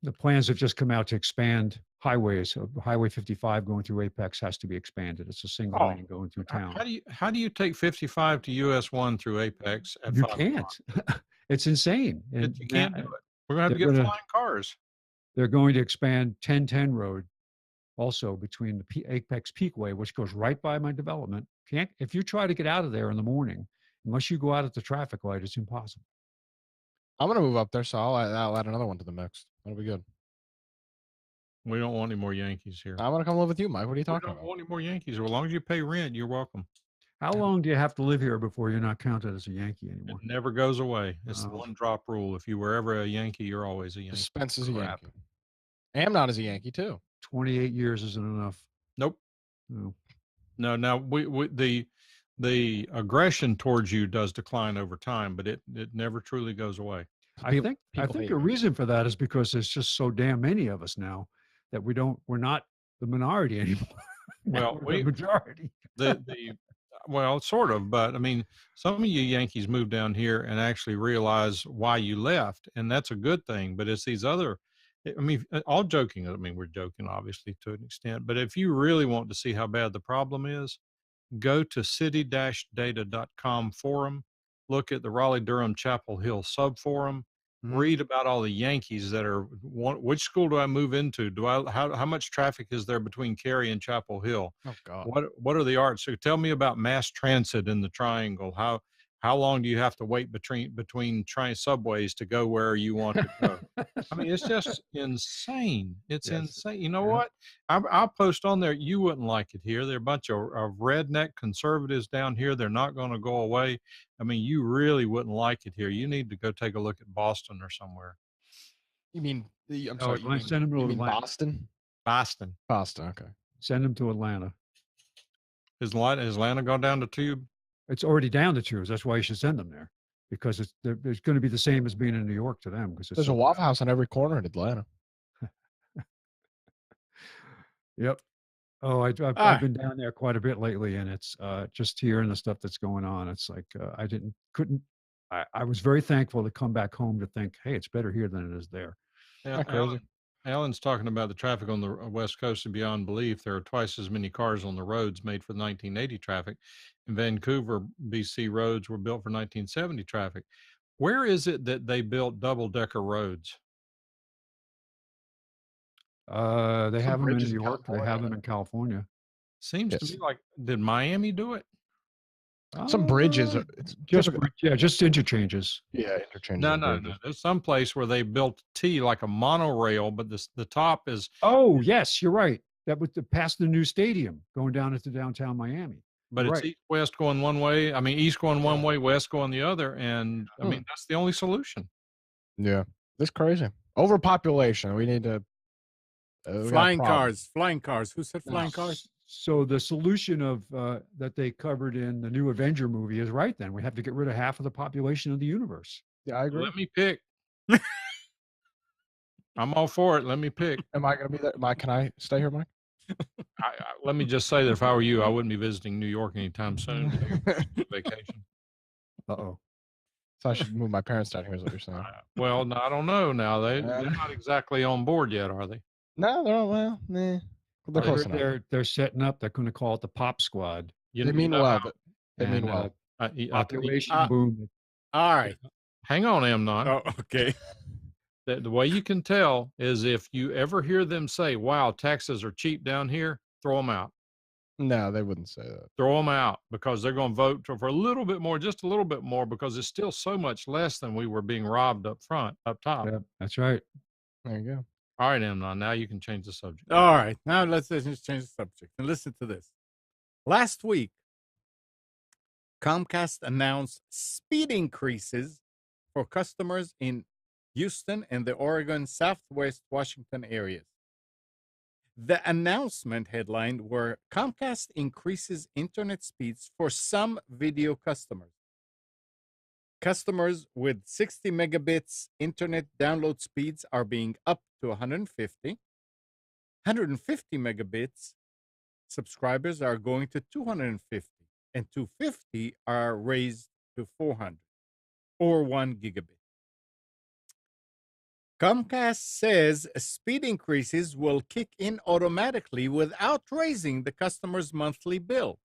the plans have just come out to expand highways. So Highway 55 going through Apex has to be expanded. It's a single Oh, lane going through town. How do you take 55 to US 1 through Apex at You 5 can't. It's insane. And You can't do it. We're going to have to they're get gonna- flying cars. they're going to expand 1010 Road also between the Apex Peakway, which goes right by my development. If you try to get out of there in the morning, unless you go out at the traffic light, it's impossible. I'm gonna move up there, so I'll add another one to the mix. That'll be good. We don't want any more Yankees here. I'm gonna come live with you, Mike. What are you We talking don't about? want any more Yankees. As long as you pay rent, you're welcome. How long do you have to live here before you're not counted as a Yankee anymore? It never goes away. It's the Oh. one drop rule. If you were ever a Yankee, you're always a Yankee. Spence is a Crap. Yankee. Amnon is a Yankee too. 28 years isn't enough. Nope. No. No. Now the aggression towards you does decline over time, but it never truly goes away. I People- think people hate the me. reason for that is because there's just so damn many of us now that we're not the minority anymore. Well, We're the majority. Well, sort of, but I mean, some of you Yankees moved down here and actually realize why you left, and that's a good thing. But it's these other, I mean, all joking. I mean, we're joking obviously to an extent, but if you really want to see how bad the problem is, go to city-data.com forum, look at the Raleigh-Durham Chapel Hill subforum, read about all the Yankees that are, which school do I move into? How much traffic is there between Cary and Chapel Hill? Oh God. What are the arts? So tell me about mass transit in the triangle. How long do you have to wait between train subways to go where you want to go? I mean, it's just insane. It's Yes. insane. You know Yeah. what? I'll post on there. You wouldn't like it here. There are a bunch of redneck conservatives down here. They're not going to go away. I mean, you really wouldn't like it here. You need to go take a look at Boston or somewhere. You mean? I'm Oh, sorry. You send him to mean Atlanta. Boston? Boston. Boston. Okay. Send them to Atlanta. Has Atlanta gone down to tube? It's already down to tubes. That's why you should send them there, because it's going to be the same as being in New York to them. Because There's a Waffle House on every corner in Atlanta. Yep. Oh, I've been down there quite a bit lately, and it's just hearing the stuff that's going on. It's like I was very thankful to come back home to think, hey, it's better here than it is there. Yeah, Not crazy. Alan's talking about the traffic on the West Coast and beyond belief. There are twice as many cars on the roads made for the 1980 traffic. In Vancouver, BC roads were built for 1970 traffic. Where is it that they built double-decker roads? They have them in bridges New in York. They have California. them in California. Seems to Yes. me like, did Miami do it? Some bridges. It's just interchanges. Yeah, interchanges. No, and no, no. bridges. There's some place where they built T like a monorail, but the top is, Oh, yes, you're right. That was past the new stadium going down into downtown Miami. but it's Right. east-west going one way. I mean, east going one way, west going the other. And I mean, that's the only solution. Yeah, that's crazy. Overpopulation. We need to. we got a Flying problem. cars. Who said flying cars? So the solution of that they covered in the new Avenger movie is right. Then we have to get rid of half of the population of the universe. Yeah, I agree. Let me pick. I'm all for it. Let me pick. Am I going to be there? Mike, can I stay here, Mike? let me just say that if I were you, I wouldn't be visiting New York anytime soon. Vacation. Uh-oh. So I should move my parents down here, is what you're saying. Well, no, I don't know now. They're not exactly on board yet, are they? No, they're not. Well, nah. They're I close heard enough. they're setting up. They're going to call it the Pop Squad. They mean know well. how, They mean And well. I'll tell you, population boom. All right. hang on, Amnon. Oh, okay. The way you can tell is if you ever hear them say, "Wow, taxes are cheap down here," throw them out. No, they wouldn't say that. Throw them out because they're going to vote for a little bit more, just a little bit more, because it's still so much less than we were being robbed up top. Yeah, that's right. There you go. All right, Amnon, now you can change the subject. All right. Now let's just change the subject and listen to this. Last week, Comcast announced speed increases for customers in Houston and the Oregon, Southwest Washington areas. The announcement headline were Comcast increases internet speeds for some video customers. Customers with 60 megabits internet download speeds are being upped to 150. 150 megabits subscribers are going to 250, and 250 are raised to 400 or 1 gigabit. Comcast says speed increases will kick in automatically without raising the customer's monthly bill,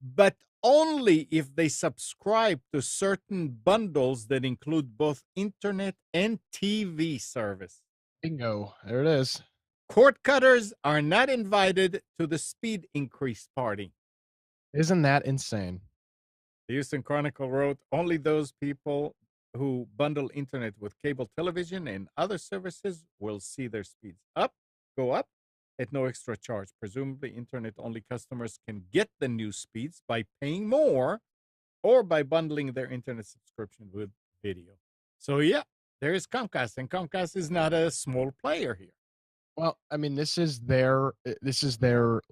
but only if they subscribe to certain bundles that include both internet and TV service. Bingo. There it is. Cord cutters are not invited to the speed increase party. Isn't that insane? The Houston Chronicle wrote, only those people who bundle internet with cable television and other services will see their speeds go up at no extra charge. Presumably, internet-only customers can get the new speeds by paying more or by bundling their internet subscription with video. So, yeah, there is Comcast, and Comcast is not a small player here. Well, I mean, this is their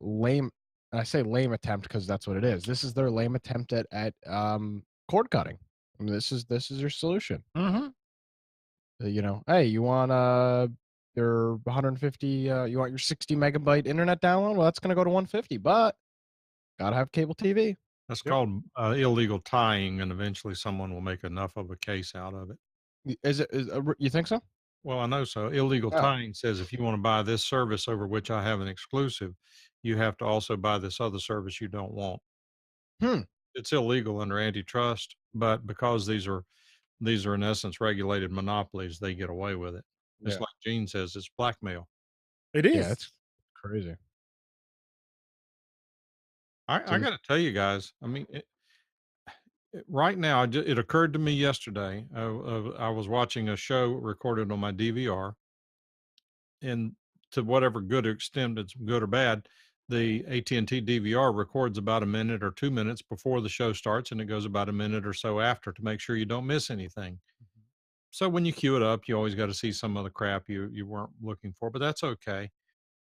lame. I say lame attempt because that's what it is. This is their lame attempt at cord cutting. I mean, this is your solution. Mm-hmm. Hey, you want your 150? You want your 60 megabyte internet download? Well, that's going to go to 150, but gotta have cable TV. That's called illegal tying, and eventually someone will make enough of a case out of it. Is it? You think so? Well, I know so. Illegal Oh. tying says if you want to buy this service over which I have an exclusive, you have to also buy this other service you don't want. It's illegal under antitrust, but because these are in essence regulated monopolies, they get away with it. It's like Gene says, it's blackmail. It is. Yeah, it's crazy. I got to tell you guys, I mean, right now, it occurred to me yesterday. I was watching a show recorded on my DVR, and to whatever good extent it's good or bad, the AT&T DVR records about a minute or 2 minutes before the show starts, and it goes about a minute or so after to make sure you don't miss anything. Mm-hmm. So when you queue it up, you always got to see some of the crap you weren't looking for, but that's okay.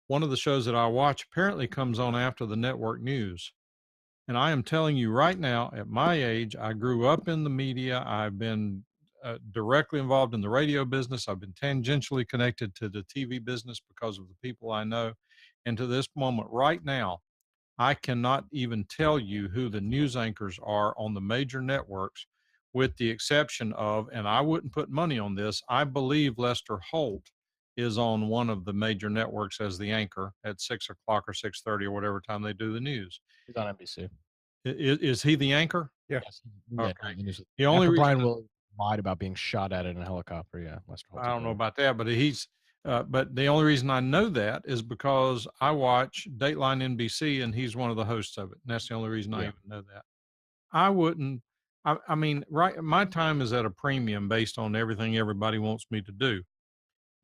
One of the shows that I watch apparently comes on after the network news. And I am telling you right now, at my age, I grew up in the media. I've been directly involved in the radio business. I've been tangentially connected to the TV business because of the people I know. And to this moment right now, I cannot even tell you who the news anchors are on the major networks, with the exception of, and I wouldn't put money on this, I believe Lester Holt is on one of the major networks as the anchor at 6 o'clock or 6:30 or whatever time they do the news. He's on NBC. Is he the anchor? Yeah. Yes. Okay. The only reason Brian Will lied about being shot at in a helicopter. Yeah, Lester Holt's I don't know about that, but he's. But the only reason I know that is because I watch Dateline NBC, and he's one of the hosts of it. And that's the only reason I even know that. I wouldn't. I mean, right? My time is at a premium based on everything everybody wants me to do.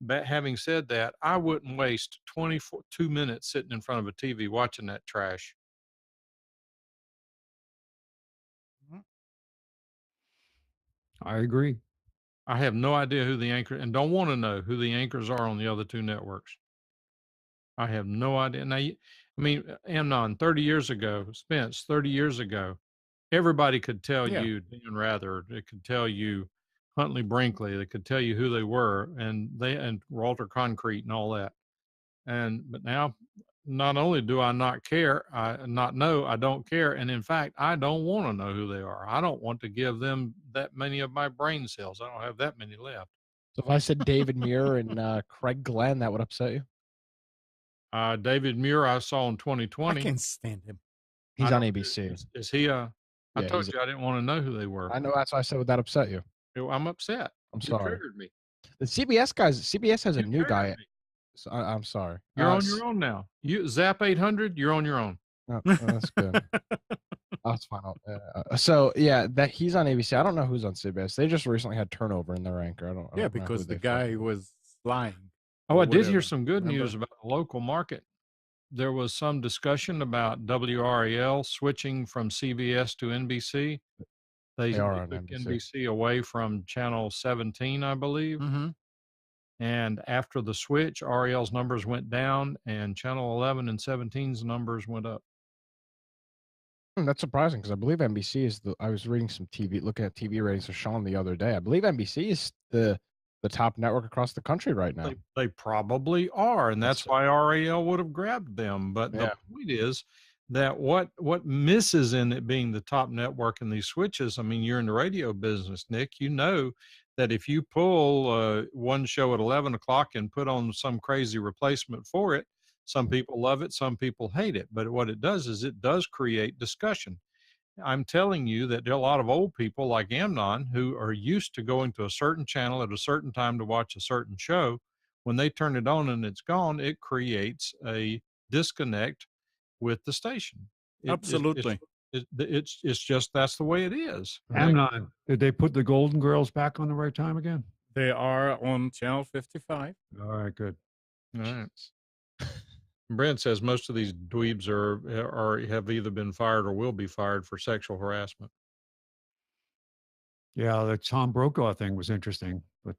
But having said that, I wouldn't waste 22 minutes sitting in front of a TV watching that trash. I agree. I have no idea who the anchor, and don't want to know who the anchors are on the other two networks. I have no idea. Now, I mean, Amnon, 30 years ago, Spence, 30 years ago, everybody could tell you Dan Rather, they could tell you Huntley Brinkley, they could tell you who they were, and Walter Concrete and all that. But now not only do I not care, I not know, I don't care, and in fact, I don't want to know who they are. I don't want to give them that many of my brain cells. I don't have that many left. So if I said David Muir and Craig Glenn, that would upset you. David Muir, I saw in I 2020. can't stand him. He's I on don't- ABC. Is he? I Yeah, told he's. you I didn't want to know who they were. I know that's why I said, would that upset you? I'm upset. I'm You sorry. triggered me. The CBS guys. CBS has a You new guy. triggered me. So I'm sorry. You're on your own now. You Zap 800. You're on your own. That's good. That's fine. So yeah, that he's on ABC. I don't know who's on CBS. They just recently had turnover in their anchor. I don't Yeah, know because who the they guy fired. was lying. Oh, or I did hear whatever. some good Remember? news about the local market. There was some discussion about WRAL switching from CBS to NBC. They They are on took NBC. NBC away from channel 17, I believe. Mm-hmm. And after the switch, REL's numbers went down and channel 11 and 17's numbers went up. That's surprising because I believe NBC is I was reading some looking at TV ratings for Sean the other day. I believe NBC is the top network across the country right now. They probably are, and that's why RAL would have grabbed them. But Yeah. the point is that what misses in it being the top network in these switches, I mean, you're in the radio business, Nick, you know that if you pull one show at 11 o'clock and put on some crazy replacement for it, some people love it, some people hate it. But what it does is it does create discussion. I'm telling you that there are a lot of old people like Amnon who are used to going to a certain channel at a certain time to watch a certain show. When they turn it on and it's gone, it creates a disconnect with the station. Absolutely. It's just that's the way it is. Amnon, did they put the Golden Girls back on the right time again? They are on channel 55. All right, good. All right. Brent says most of these dweebs have either been fired or will be fired for sexual harassment. Yeah, the Tom Brokaw thing was interesting, but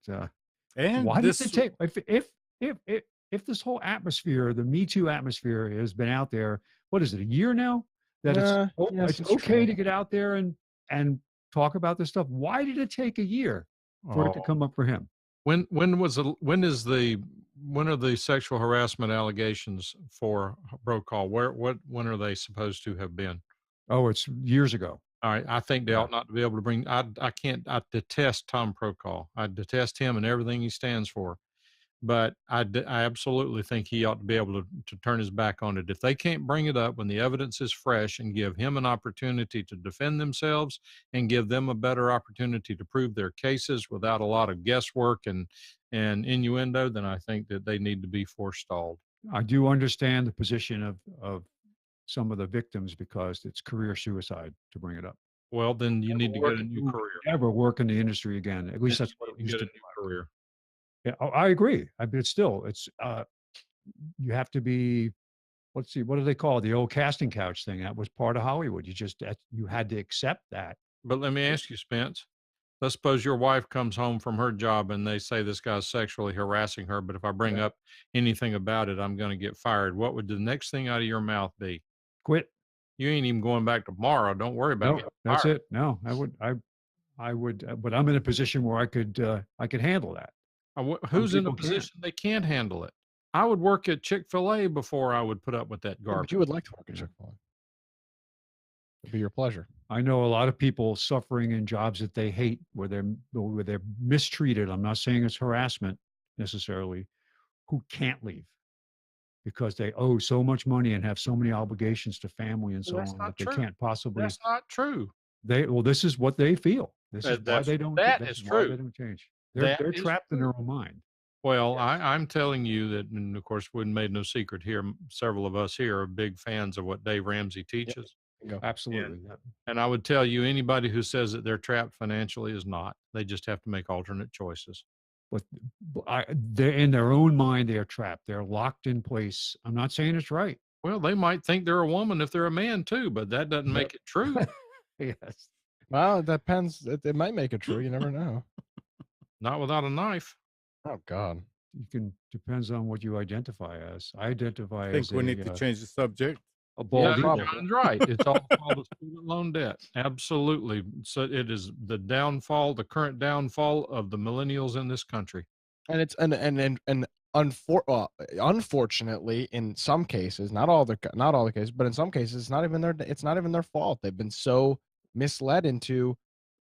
And why this, did it take if this whole atmosphere, the Me Too atmosphere, has been out there? What is it? A year now that yes, it's okay to get out there and talk about this stuff. Why did it take a year for it to come up for him? When are the sexual harassment allegations for Brokaw? When are they supposed to have been? Oh, it's years ago. All right, I think they ought not to be able to bring. I detest Tom Brokaw. I detest him and everything he stands for. But I absolutely think he ought to be able to turn his back on it. If they can't bring it up when the evidence is fresh and give him an opportunity to defend themselves and give them a better opportunity to prove their cases without a lot of guesswork and innuendo, then I think that they need to be forestalled. I do understand the position of some of the victims because it's career suicide to bring it up. Well, then you need to get a new career. Never work in the industry again. At least that's what it used to be. Career. Yeah, I agree. I mean, it's you have to be. Let's see, what do they call it? The old casting couch thing? That was part of Hollywood. You had to accept that. But let me ask you, Spence. Let's suppose your wife comes home from her job and they say this guy's sexually harassing her, but if I bring up anything about it, I'm going to get fired. What would the next thing out of your mouth be? Quit. You ain't even going back tomorrow. Don't worry about it. That's it. No, I would, but I'm in a position where I could handle that. Who's in a position they can't handle it? I would work at Chick-fil-A before I would put up with that garbage. But you would like to work at Chick-fil-A. It'd be your pleasure. I know a lot of people suffering in jobs that they hate, where they're mistreated. I'm not saying it's harassment necessarily, who can't leave because they owe so much money and have so many obligations to family and so on that they can't possibly. That's not true. This is what they feel. This is why they don't. That is is why true. they don't change. They're trapped in their own mind. Well, I'm telling you that, and of course, we made no secret here. Several of us here are big fans of what Dave Ramsey teaches. Absolutely. And I would tell you, anybody who says that they're trapped financially is not. They just have to make alternate choices. But they're in their own mind. They're trapped. They're locked in place. I'm not saying it's right. Well, they might think they're a woman if they're a man too, but that doesn't make it true. Yes. Well, it depends. It might make it true. You never know. Not without a knife. Oh God. Depends on what you identify as. I identify I think as we need to change the subject. A bald eagle. John's right. It's all called the student loan debt. Absolutely. So it is the current downfall of the millennials in this country. And it's and Unfortunately, in some cases, not all the cases, but in some cases, it's not even their fault. They've been so misled into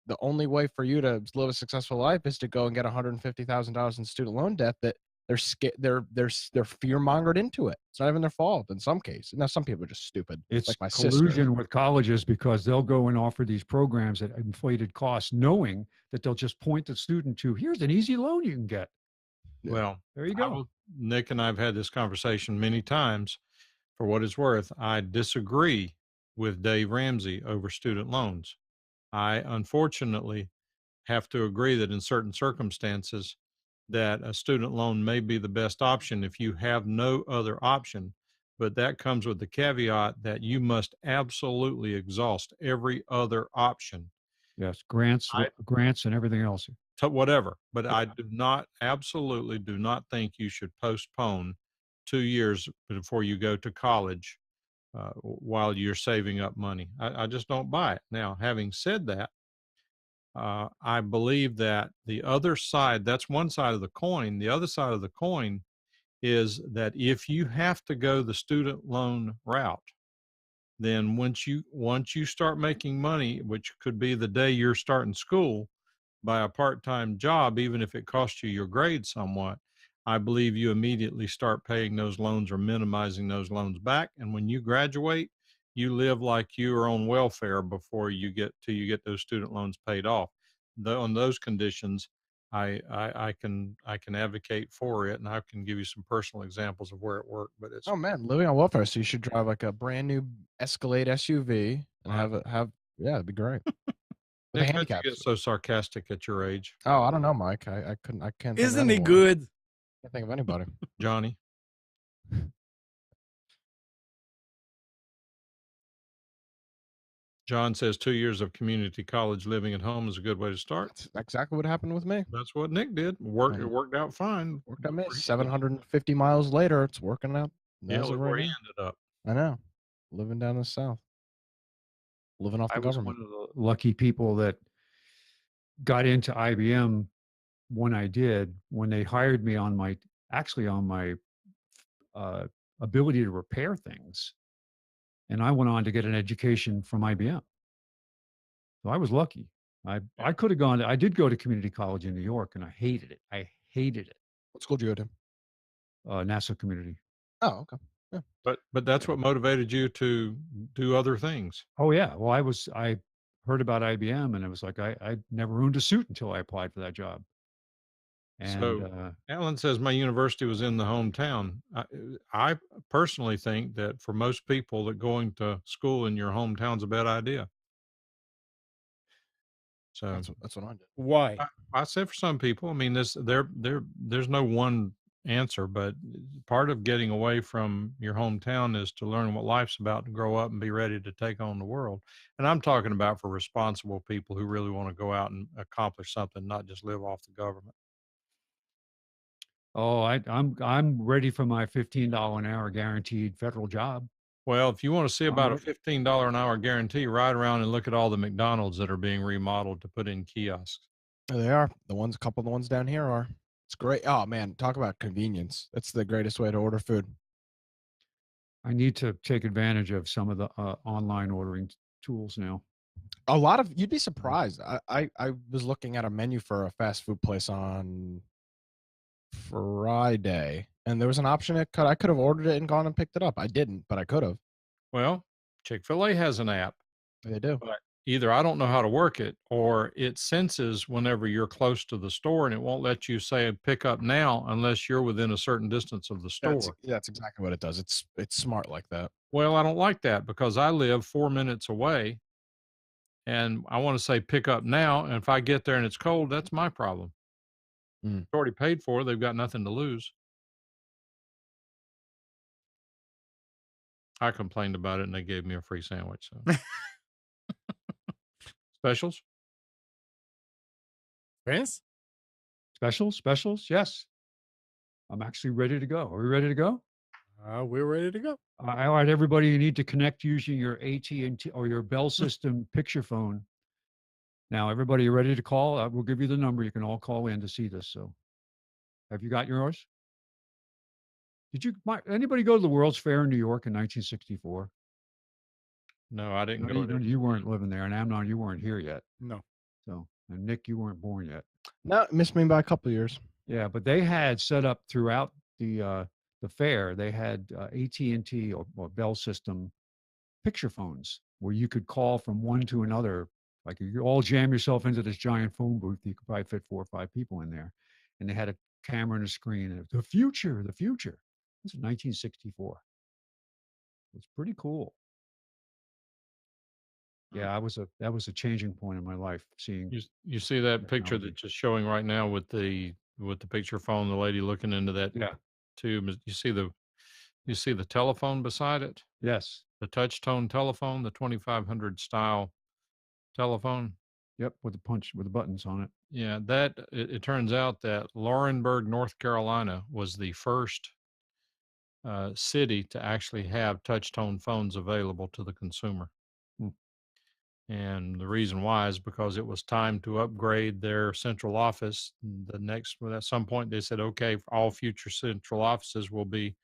the only way for you to live a successful life is to go and get $150,000 in student loan debt that they're scared, they're fear mongered into it. It's not even their fault in some cases. Now, some people are just stupid, It's like my sister. collusion with colleges because they'll go and offer these programs at inflated costs, knowing that they'll just point the student to, here's an easy loan you can get. Yeah. Well, There you go. Nick and I have had this conversation many times. For what it's worth, I disagree with Dave Ramsey over student loans. I unfortunately have to agree that in certain circumstances that a student loan may be the best option if you have no other option, but that comes with the caveat that you must absolutely exhaust every other option. Yes, grants, I, grants, and everything else. to whatever, but I absolutely do not think you should postpone 2 years before you go to college while you're saving up money. I just don't buy it. Now, having said that, I believe that the other side, that's one side of the coin. The other side of the coin is that if you have to go the student loan route, then once you start making money, which could be the day you're starting school, by a part-time job, even if it costs you your grade somewhat, I believe you immediately start paying those loans or minimizing those loans back. And when you graduate, you live like you are on welfare before you get those student loans paid off. Though on those conditions, I can advocate for it, and I can give you some personal examples of where it worked. But it's Oh man, living on welfare. So you should drive like a brand new Escalade SUV and yeah, it'd be great. With the Nick, how'd you handicaps. get so sarcastic at your age, Oh, I don't know, Mike. I can't think of Isn't he anyone. good? Can't think of anybody. Johnny? John says 2 years of community college living at home is a good way to start. That's exactly what happened with me. That's what Nick did. It worked out fine. Worked out me. For him. 750 miles later, it's working out. Yeah, As of look where right he now. ended up. I know. Living down in the south. Living off I the was government. one of the lucky people that got into IBM when I did, when they hired me on my uh, ability to repair things. And I went on to get an education from IBM. So I was lucky. I could have gone. I did go to community college in New York, and I hated it. I hated it. What school did you go to? Nassau Community. Oh, okay. Yeah. But that's what motivated you to do other things. Oh yeah. Well, I heard about IBM, and it was like I never owned a suit until I applied for that job. And So Alan says my university was in the hometown. I personally think that for most people that going to school in your hometown is a bad idea. So That's what I did. Why? I said for some people, I mean, there's no one answer, but part of getting away from your hometown is to learn what life's about, to grow up and be ready to take on the world. And I'm talking about for responsible people who really want to go out and accomplish something, not just live off the government. oh, I'm ready for my $15 an hour guaranteed federal job. Well, if you want to see about a ready. $15 an hour guarantee, ride around and look at all the McDonald's that are being remodeled to put in kiosks. There they are. A couple of the ones down here are. It's great. Oh man, talk about convenience. That's the greatest way to order food. I need to take advantage of some of the online ordering tools now. A lot of you'd be surprised. I was looking at a menu for a fast food place on Friday, and there was an option I could have ordered it and gone and picked it up. I didn't, but I could have. Well, Chick-fil-A has an app. They do. But either I don't know how to work it, or it senses whenever you're close to the store and it won't let you say pick up now unless you're within a certain distance of the store. That's exactly what it does. It's smart like that. Well, I don't like that because I live 4 minutes away and I want to say pick up now. And if I get there and it's cold, that's my problem. Mm. It's already paid for. They've got nothing to lose. I complained about it and they gave me a free sandwich. So specials? Prince? Specials? Yes. I'm actually ready to go. Are we ready to go? We're ready to go. All right, everybody, you need to connect using your AT&T or your Bell System picture phone. Now, everybody, you ready to call? We'll give you the number. You can all call in to see this. So, have you got yours? Anybody go to the World's Fair in New York in 1964? No, I didn't No, go there. you weren't living there, and Amnon, you weren't here yet. No. So, and Nick, you weren't born yet. No, it missed me by a couple of years. Yeah, but they had set up throughout the fair. They had AT&T or Bell System picture phones where you could call from one to another. Like you all jam yourself into this giant phone booth. You could probably fit 4 or 5 people in there, and they had a camera and a screen. And the future, the future. This is 1964. It's pretty cool. Yeah, that was a changing point in my life. Seeing You see that picture technology. that's just showing right now with the picture phone, the lady looking into that Yeah. tube. You see the telephone beside it, Yes. the touch tone telephone, the 2500 style telephone. Yep. With the buttons on it. Yeah, it turns out that Laurinburg, North Carolina, was the first city to actually have touch tone phones available to the consumer. Hmm. And the reason why is because it was time to upgrade their central office. At some point, they said, okay, all future central offices will be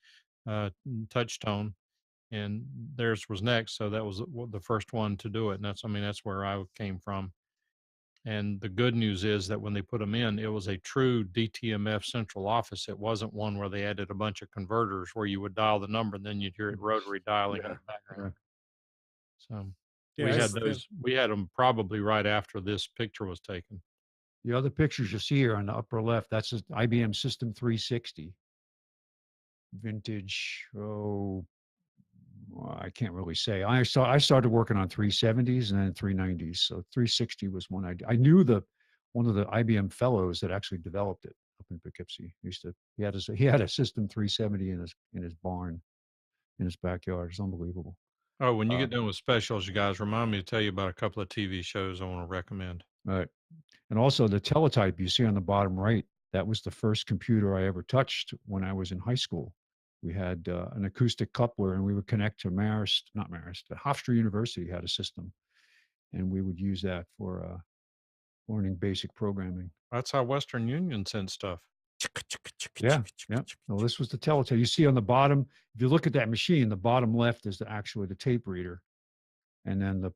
touch tone, and theirs was next. So that was the first one to do it. And that's where I came from. And the good news is that when they put them in, it was a true DTMF central office. It wasn't one where they added a bunch of converters where you would dial the number and then you'd hear it rotary dialing in the background. So Yeah, we had them probably right after this picture was taken. The other pictures you see here on the upper left, that's an IBM System 360. Vintage, I can't really say. I started working on 370s and then 390s. So 360 was one I knew one of the IBM fellows that actually developed it up in Poughkeepsie. He had a System 370 in his barn in his backyard. It's unbelievable. Oh, when you get done with specials, you guys remind me to tell you about a couple of TV shows I want to recommend. Right. And also the teletype you see on the bottom right, that was the first computer I ever touched when I was in high school. We had an acoustic coupler and we would connect to Hofstra University had a system. And we would use that for learning basic programming. That's how Western Union sent stuff. Yeah. Well, this was the teletype. You see on the bottom, if you look at that machine, the bottom left is actually the tape reader. And then the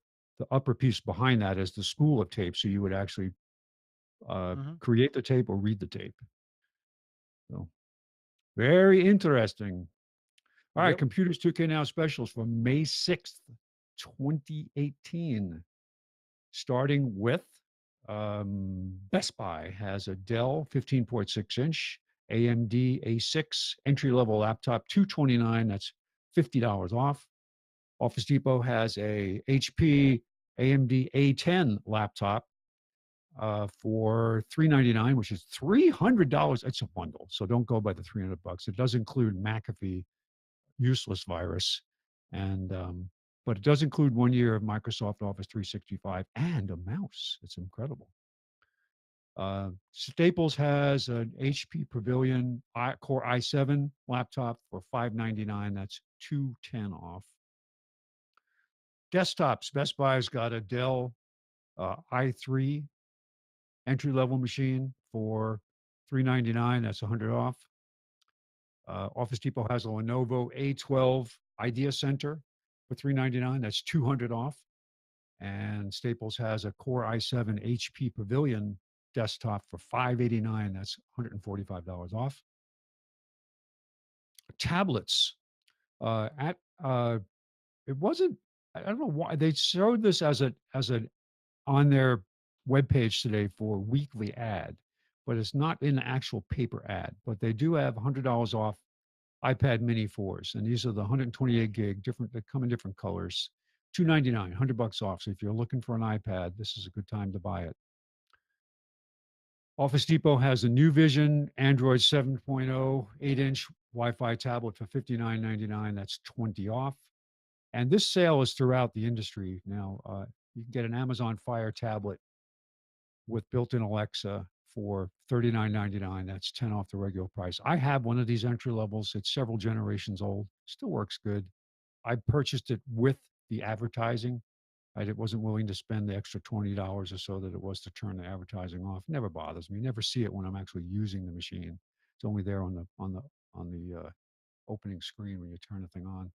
upper piece behind that is the spool of tape. So you would actually create the tape or read the tape. So very interesting. All right, Computers 2K Now specials for May 6th, 2018. Starting with Best Buy has a Dell 15.6 inch AMD A6 entry-level laptop, $229. That's $50 off. Office Depot has a HP AMD A10 laptop for $399, which is $300. It's a bundle, so don't go by the $300. It does include McAfee useless virus, and but it does include 1 year of Microsoft Office 365 and a mouse. It's incredible. Staples has an HP Pavilion Core i7 laptop for $599. That's $210 off. Desktops, Best Buy's got a Dell i3 entry-level machine for $399. That's $100 off. Office Depot has a Lenovo A12 Idea Center for $399. That's $200 off. And Staples has a Core i7 HP Pavilion desktop for $589. That's $145 off. Tablets. It wasn't. I don't know why they showed this as an on their webpage today for weekly ad, but it's not in the actual paper ad. But they do have $100 off iPad Mini 4s, and these are the 128 gig, different. They come in different colors. $299, $100 off. So if you're looking for an iPad, this is a good time to buy it. Office Depot has a New Vision Android 7.0 8-inch Wi-Fi tablet for $59.99. That's $20 off. And this sale is throughout the industry now. You can get an Amazon Fire tablet with built-in Alexa for $39.99. That's 10 off the regular price. I have one of these entry levels. It's several generations old. Still works good. I purchased it with the advertising. I wasn't willing to spend the extra $20 or so that it was to turn the advertising off. Never bothers me. Never see it when I'm actually using the machine. It's only there on the opening screen when you turn the thing on.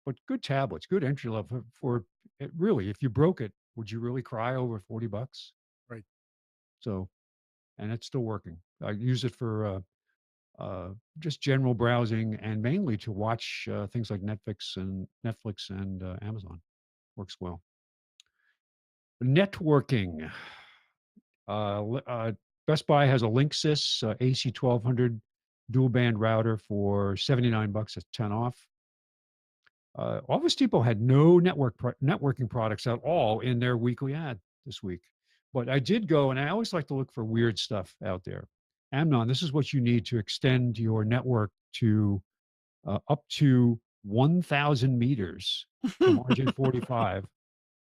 But good tablets, good entry level for it. Really, if you broke it, would you really cry over $40? Right. So, and it's still working. I use it for just general browsing and mainly to watch things like Netflix and Amazon. Works well. Networking. Best Buy has a Linksys AC 1200 dual band router for $79. At 10 off. Office Depot had no networking products at all in their weekly ad this week. But I did go, and I always like to look for weird stuff out there. Amnon, this is what you need to extend your network to up to 1,000 meters from RJ45.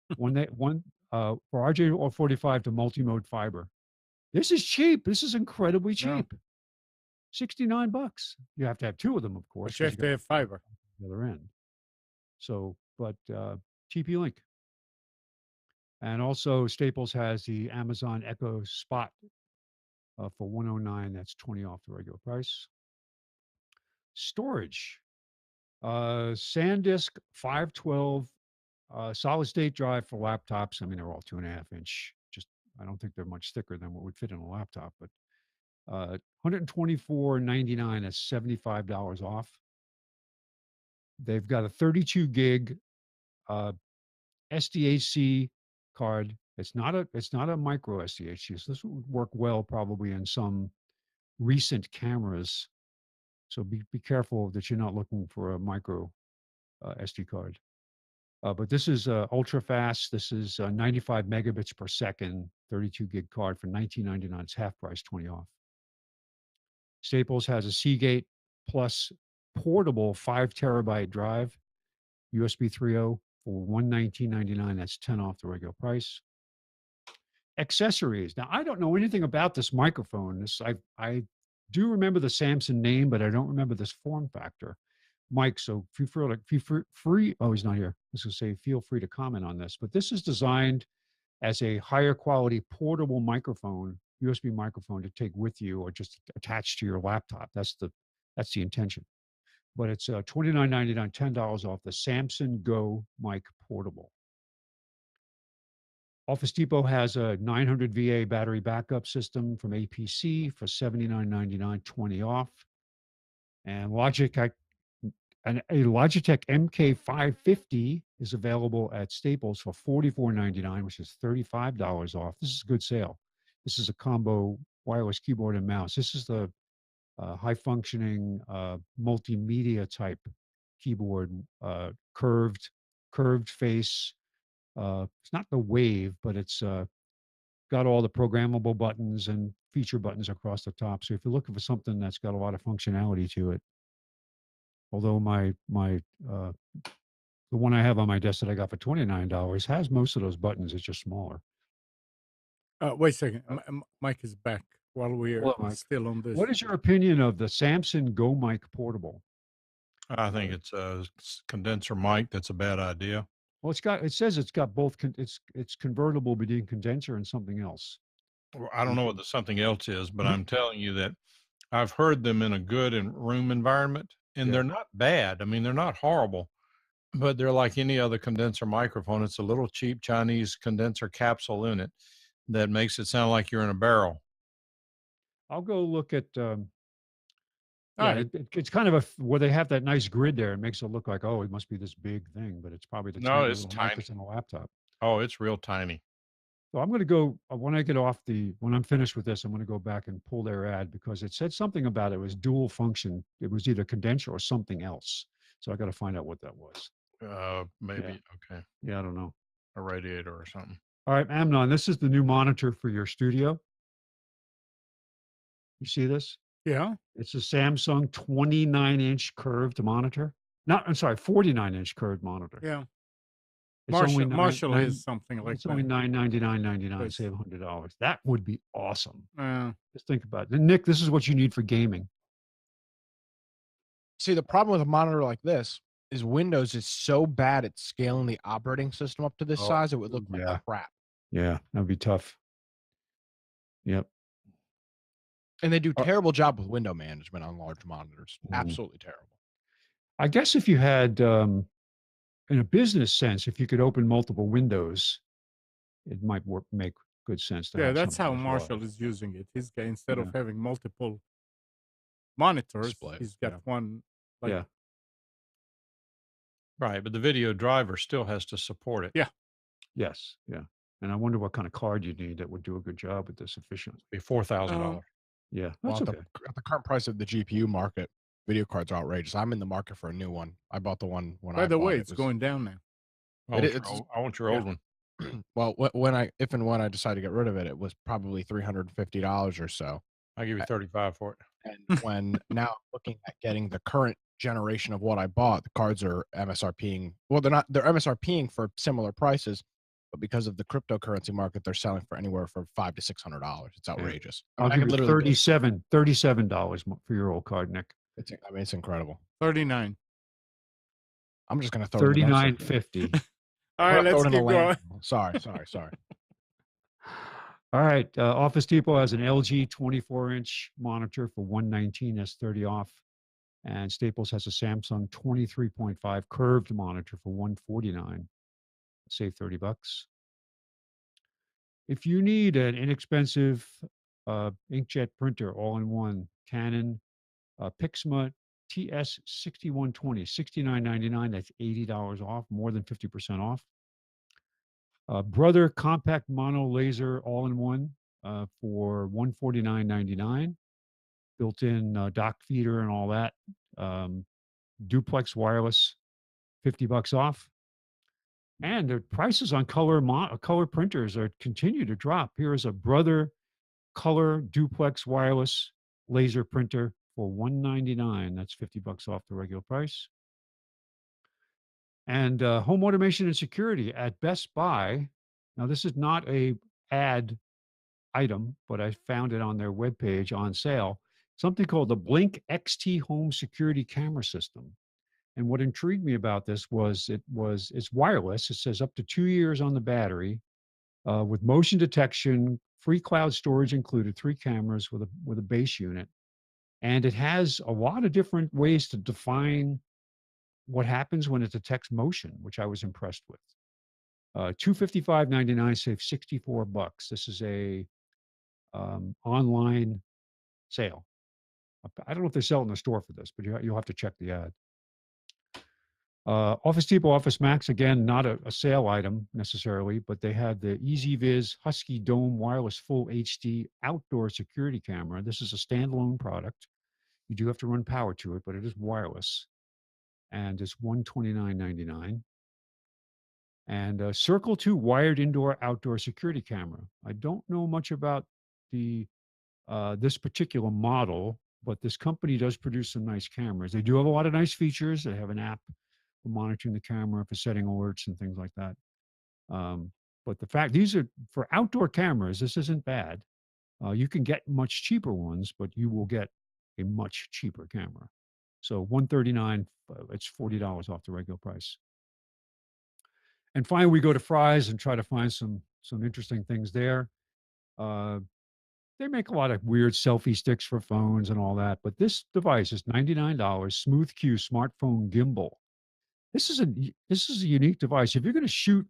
For RJ45 to multi-mode fiber. This is cheap. This is incredibly Yeah. cheap. $69. You have to have two of them, of course. But you have to have fiber. The other end. So, but TP Link. And also Staples has the Amazon Echo Spot for $109. That's 20 off the regular price. Storage. SanDisk 512 solid state drive for laptops. I mean, they're all 2.5-inch. Just I don't think they're much thicker than what would fit in a laptop, but $124.99 is $75 off. They've got a 32 gig SDHC card. It's not a micro SDHC. So this would work well probably in some recent cameras. So be careful that you're not looking for a micro SD card. But this is ultra fast. This is 95 megabits per second, 32 gig card for $19.99. It's half price, 20 off. Staples has a Seagate Plus portable 5 terabyte drive, USB 3.0 for $119.99. That's 10 off the regular price. Accessories. Now, I don't know anything about this microphone. I do remember the Samson name, but I don't remember this form factor. Mike, so feel free. Oh, he's not here. I was going to say, feel free to comment on this. But this is designed as a higher quality portable microphone, USB microphone to take with you or just attach to your laptop. That's the intention. But it's $29.99, $10 off the Samson Go Mic Portable. Office Depot has a 900 VA battery backup system from APC for $79.99, 20 off. And a Logitech MK550 is available at Staples for $44.99, which is $35 off. This is a good sale. This is a combo wireless keyboard and mouse. This is the high-functioning multimedia type keyboard, curved face. It's not the Wave, but it's got all the programmable buttons and feature buttons across the top. So if you're looking for something that's got a lot of functionality to it, although the one I have on my desk that I got for $29 has most of those buttons. It's just smaller. Wait a second. Mike is back while we're still on this. What is your opinion of the Samson Go Mic Portable? I think it's a condenser mic. That's a bad idea. Well, it says it's got both. It's convertible between condenser and something else. Well, I don't know what the something else is, but I'm telling you that I've heard them in a good room environment, and they're not bad. I mean, they're not horrible, but they're like any other condenser microphone. It's a little cheap Chinese condenser capsule in it that makes it sound like you're in a barrel. I'll go look at. It's kind of where they have that nice grid there. It makes it look like, oh, it must be this big thing, but it's probably it's tiny. It's in a laptop. Oh, it's real tiny. So I'm going to go when I'm finished with this, I'm going to go back and pull their ad because it said something about it was dual function. It was either condenser or something else. So I got to find out what that was. Maybe. Yeah. Okay. Yeah, I don't know. A radiator or something. All right, Amnon, this is the new monitor for your studio. You see this? Yeah. It's a Samsung 29-inch curved monitor. 49-inch curved monitor. Yeah. It's Marshall has something like that. It's only $999.99, save $100. That would be awesome. Just think about it. And Nick, this is what you need for gaming. See, the problem with a monitor like this is Windows is so bad at scaling the operating system up to this size, it would look like crap. Yeah, that'd be tough. Yep. And they do terrible job with window management on large monitors. Absolutely terrible. I guess if you had, in a business sense, if you could open multiple windows, it might make good sense to Yeah, have that's something how as well. Marshall is using it. Instead of Yeah. having multiple monitors, Displays. he's got Yeah. one. Like, Yeah. Right, but the video driver still has to support it. yeah, Yes. Yeah. And I wonder what kind of card you need that would do a good job with this efficiently. Be $4,000. Yeah. Well, That's at okay. the current price of the GPU market, video cards are outrageous. I'm in the market for a new one. I bought the one when by I the bought way, it. it's going down now. I want your old one. Well, if and when I decide to get rid of it, it was probably $350 or so. I'll give you 35 for it. And when now looking at getting the current generation of what I bought, the cards are MSRPing. Well, they're MSRPing for similar prices, but because of the cryptocurrency market, they're selling for anywhere from $500 to $600. It's outrageous. I mean, I'll I give could you literally $37 for your old card, Nick. it's incredible. 39. I'm just gonna throw it in the dumpster. $39.50. All right, let's Throw it in the keep going. landfill. Sorry. All right. Office Depot has an LG 24-inch monitor for $119. That's 30 off. And Staples has a Samsung 23.5 curved monitor for $149. Save $30. If you need an inexpensive inkjet printer all-in-one, Canon Pixma TS6120, $69.99. That's $80 off, more than 50% off. Brother compact mono laser all-in-one for $149.99. Built-in dock feeder and all that. Duplex wireless, $50 off. And the prices on color printers continue to drop. Here is a Brother color duplex wireless laser printer for $199. That's $50 off the regular price. And home automation and security at Best Buy. Now, this is not a ad item, but I found it on their webpage on sale. Something called the Blink XT Home Security Camera System. And what intrigued me about this was it's wireless. It says up to 2 years on the battery, with motion detection, free cloud storage included, 3 cameras with a base unit, and it has a lot of different ways to define what happens when it detects motion, which I was impressed with. $255.99 saves $64. This is a online sale. I don't know if they sell it in the store for this, but you'll have to check the ad. Office Depot Office Max, again, not a sale item necessarily, but they had the EasyViz Husky Dome Wireless Full HD Outdoor Security Camera. This is a standalone product. You do have to run power to it, but it is wireless. And it's $129.99. And Circle 2 Wired Indoor-Outdoor Security Camera. I don't know much about this particular model, but this company does produce some nice cameras. They do have a lot of nice features. They have an app for monitoring the camera, for setting alerts and things like that. But the fact, these are for outdoor cameras, this isn't bad. You can get much cheaper ones, but you will get a much cheaper camera. So $139, it's $40 off the regular price. And finally, we go to Fry's and try to find some interesting things there. They make a lot of weird selfie sticks for phones and all that, but this device is $99. Smooth Q smartphone gimbal. This is a unique device. If you're going to shoot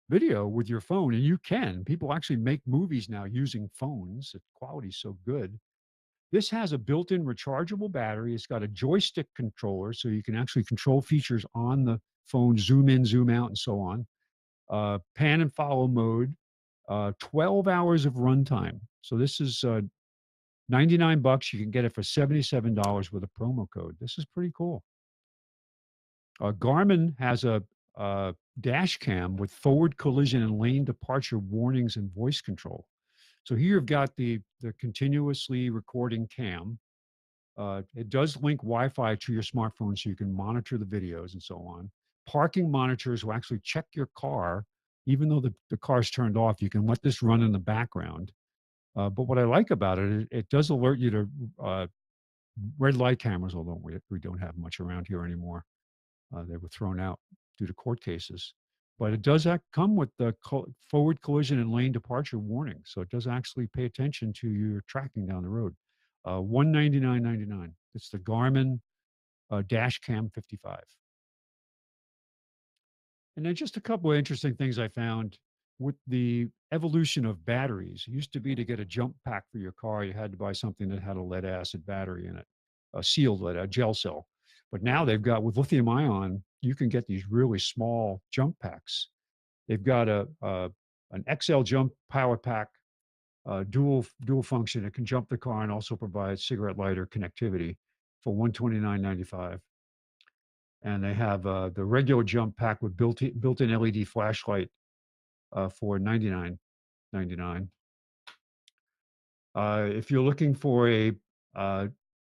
video with your phone, and you can, people actually make movies now using phones. The quality's so good. This has a built-in rechargeable battery. It's got a joystick controller, so you can actually control features on the phone, zoom in, zoom out, and so on. Pan and follow mode. 12 hours of runtime. So this is $99. You can get it for $77 with a promo code. This is pretty cool. Garmin has a dash cam with forward collision and lane departure warnings and voice control. So here you've got the continuously recording cam. It does link Wi-Fi to your smartphone so you can monitor the videos and so on. Parking monitors will actually check your car. Even though the car's turned off, you can let this run in the background. But what I like about it, it does alert you to red light cameras, although we don't have much around here anymore. They were thrown out due to court cases. But it does come with the forward collision and lane departure warning. So it does actually pay attention to your tracking down the road. $199.99. It's the Garmin dash cam 55. And then just a couple of interesting things I found with the evolution of batteries. It used to be to get a jump pack for your car, you had to buy something that had a lead acid battery in it, a sealed lead, a gel cell. But now they've got with lithium ion, you can get these really small jump packs. They've got an XL jump power pack, dual function. It can jump the car and also provide cigarette lighter connectivity for $129.95. And they have the regular jump pack with built-in LED flashlight for $99.99. If you're looking for a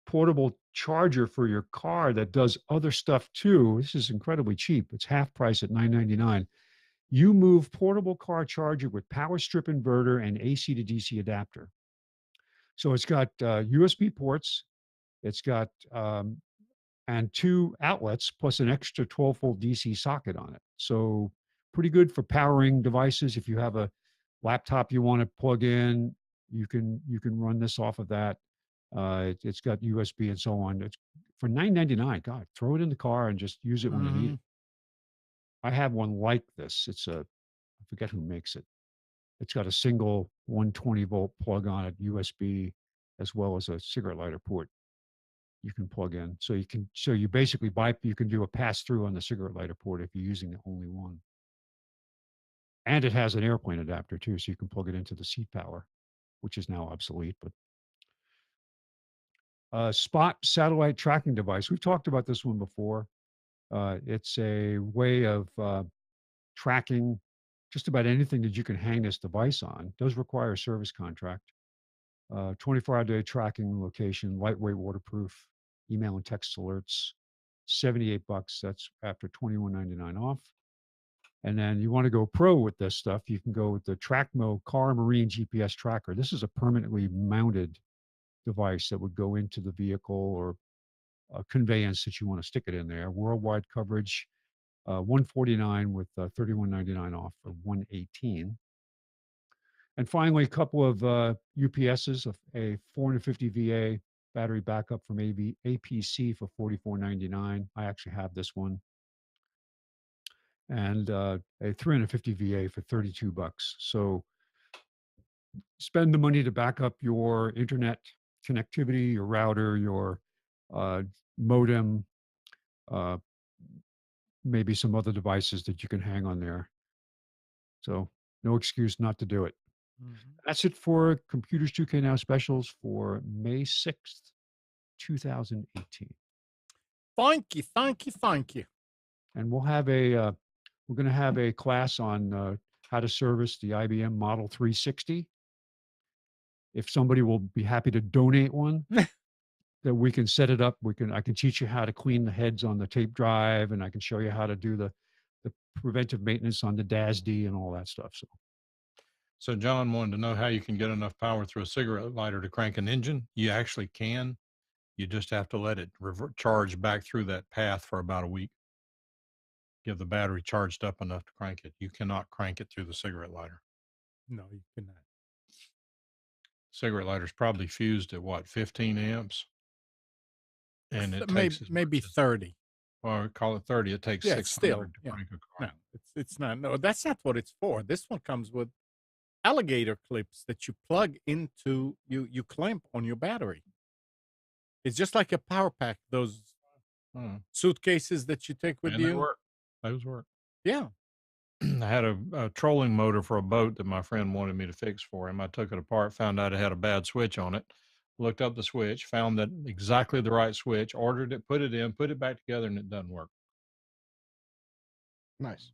portable charger for your car that does other stuff too, this is incredibly cheap. It's half price at $9.99. You move portable car charger with power strip inverter and AC to DC adapter. So it's got USB ports. It's got and 2 outlets plus an extra 12-volt DC socket on it. So pretty good for powering devices. If you have a laptop you want to plug in, you can run this off of that. It's got USB and so on. It's for $9.99. God, throw it in the car and just use it when you need it. I have one like this. I forget who makes it. It's got a single 120-volt plug on it, USB, as well as a cigarette lighter port you can plug in. So you basically you can do a pass through on the cigarette lighter port if you're using the only one. And it has an airplane adapter too, so you can plug it into the seat power, which is now obsolete. But Spot satellite tracking device. We've talked about this one before. It's a way of tracking just about anything that you can hang this device on. It does require a service contract. 24-hour-day tracking location, lightweight, waterproof, email and text alerts, $78. That's after $21.99 off. And then you want to go pro with this stuff, you can go with the TrackMo Car Marine GPS Tracker. This is a permanently mounted device that would go into the vehicle or a conveyance that you want to stick it in there. Worldwide coverage, $149 with $31.99 off for $118. And finally, a couple of UPSs, a 450 VA battery backup from APC for $44.99. I actually have this one. And a 350 VA for $32. So spend the money to back up your internet connectivity, your router, your modem, maybe some other devices that you can hang on there. So no excuse not to do it. That's it for Computers 2K Now specials for May 6th, 2018. Thank you. And we'll have we're going to have a class on how to service the IBM Model 360. If somebody will be happy to donate one, that we can set it up. I can teach you how to clean the heads on the tape drive, and I can show you how to do the preventive maintenance on the DASD and all that stuff. So John wanted to know how you can get enough power through a cigarette lighter to crank an engine. You actually can. You just have to let it charge back through that path for about a week. Give the battery charged up enough to crank it. You cannot crank it through the cigarette lighter. No, you cannot. Cigarette lighter's probably fused at what, 15 amps? And it takes maybe 30. Or call it 30. It takes 600 to crank a car. No, it's not. No, that's not what it's for. This one comes with alligator clips that you plug into, you clamp on your battery. It's just like a power pack, those suitcases that you take with you. Those work. Yeah. I had a trolling motor for a boat that my friend wanted me to fix for him. I took it apart, found out it had a bad switch on it, looked up the switch, found that exactly the right switch, ordered it, put it in, put it back together, and it doesn't work. Nice.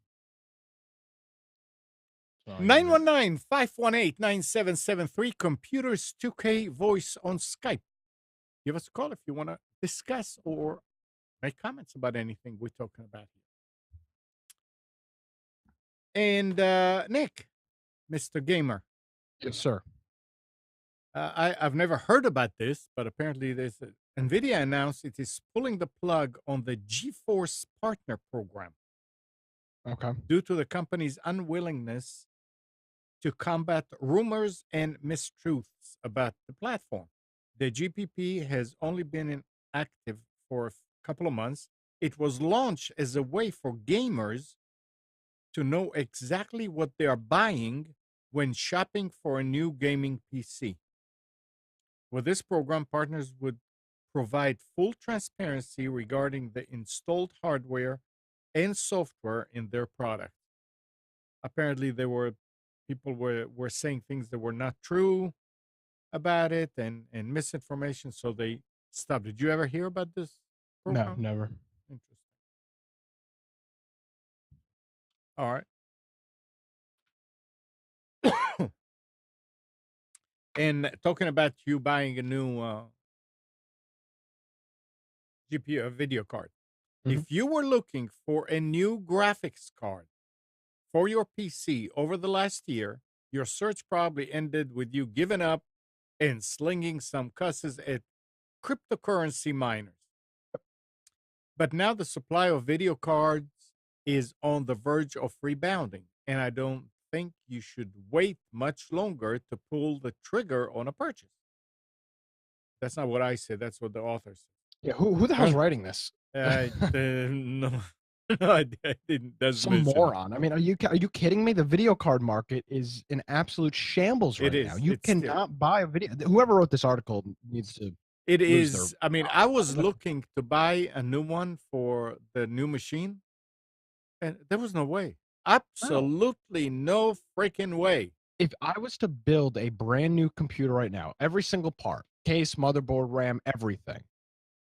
919-518-9773, Computers 2K voice on Skype. Give us a call if you want to discuss or make comments about anything we're talking about here. And Nick, Mr. Gamer. Yes, sir. I've never heard about this, but apparently NVIDIA announced it is pulling the plug on the GeForce Partner Program. Okay. Due to the company's unwillingness to combat rumors and mistruths about the platform. The GPP has only been active for a couple of months, it was launched as a way for gamers to know exactly what they are buying when shopping for a new gaming PC. With this program, partners would provide full transparency regarding the installed hardware and software in their product. Apparently, there were people were saying things that were not true about it and misinformation, so they stopped. Did you ever hear about this No, program? never. Interesting. All right. And talking about you buying a new GPU, a video card. Mhm. If you were looking for a new graphics card for your PC over the last year, your search probably ended with you giving up and slinging some cusses at cryptocurrency miners. But now the supply of video cards is on the verge of rebounding, and I don't think you should wait much longer to pull the trigger on a purchase. That's not what I said. That's what the author said. Yeah, who the hell's writing this? No, no, I didn't. Doesn't Some mention it. moron. I mean, are you kidding me? The video card market is in absolute shambles right It now. is. You It's still. cannot buy a video. Whoever wrote this article needs to It lose their is. I mean, I was looking to buy a new one for the new machine, and there was no way. Absolutely no freaking way. If I was to build a brand new computer right now, every single part, case, motherboard, RAM, everything,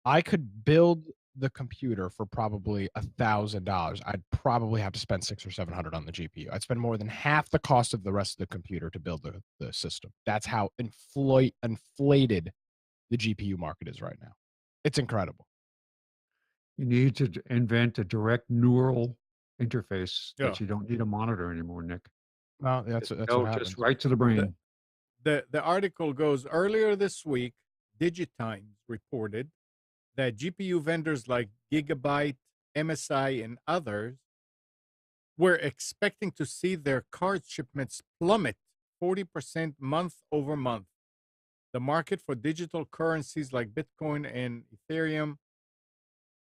I could build the computer for probably $1,000. I'd probably have to spend $600 or $700 on the GPU. I'd spend more than half the cost of the rest of the computer to build the system. That's how inflated the GPU market is right now. It's incredible. You need to invent a direct neural interface Yeah. that you don't need a monitor anymore, Nick. Well, that's Go what happens. just right to the brain. The article goes earlier this week. Digitimes reported that GPU vendors like Gigabyte, MSI, and others were expecting to see their card shipments plummet 40% month over month. The market for digital currencies like Bitcoin and Ethereum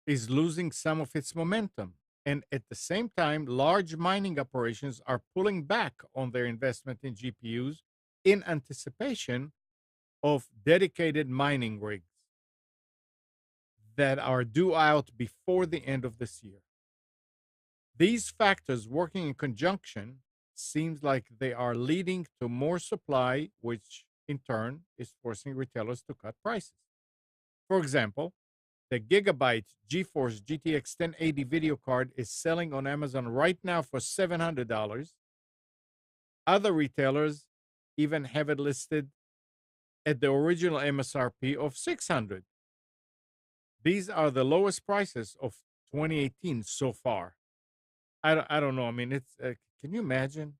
is losing some of its momentum. And at the same time, large mining operations are pulling back on their investment in GPUs in anticipation of dedicated mining rigs that are due out before the end of this year. These factors working in conjunction seems like they are leading to more supply, which in turn is forcing retailers to cut prices. For example, the Gigabyte GeForce GTX 1080 video card is selling on Amazon right now for $700. Other retailers even have it listed at the original MSRP of $600. These are the lowest prices of 2018 so far. I don't know. I mean, it's can you imagine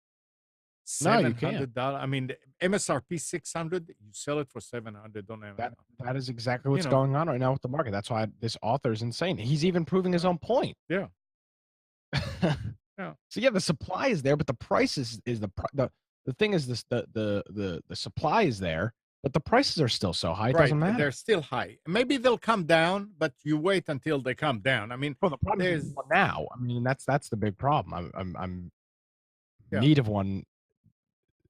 No, you $700? can't. I mean, the MSRP 600. You sell it for 700 on Amazon. That is exactly what's know. going on right now with the market. That's why this author is insane. He's even proving his own point. Yeah. Yeah. So yeah, the supply is there, but the price is the thing is this the supply is there, but the prices are still so high. It Right. doesn't matter. They're still high. Maybe they'll come down, but you wait until they come down. I mean, Well, the problem is there's one now. I mean, that's the big problem. I'm Yeah. need of one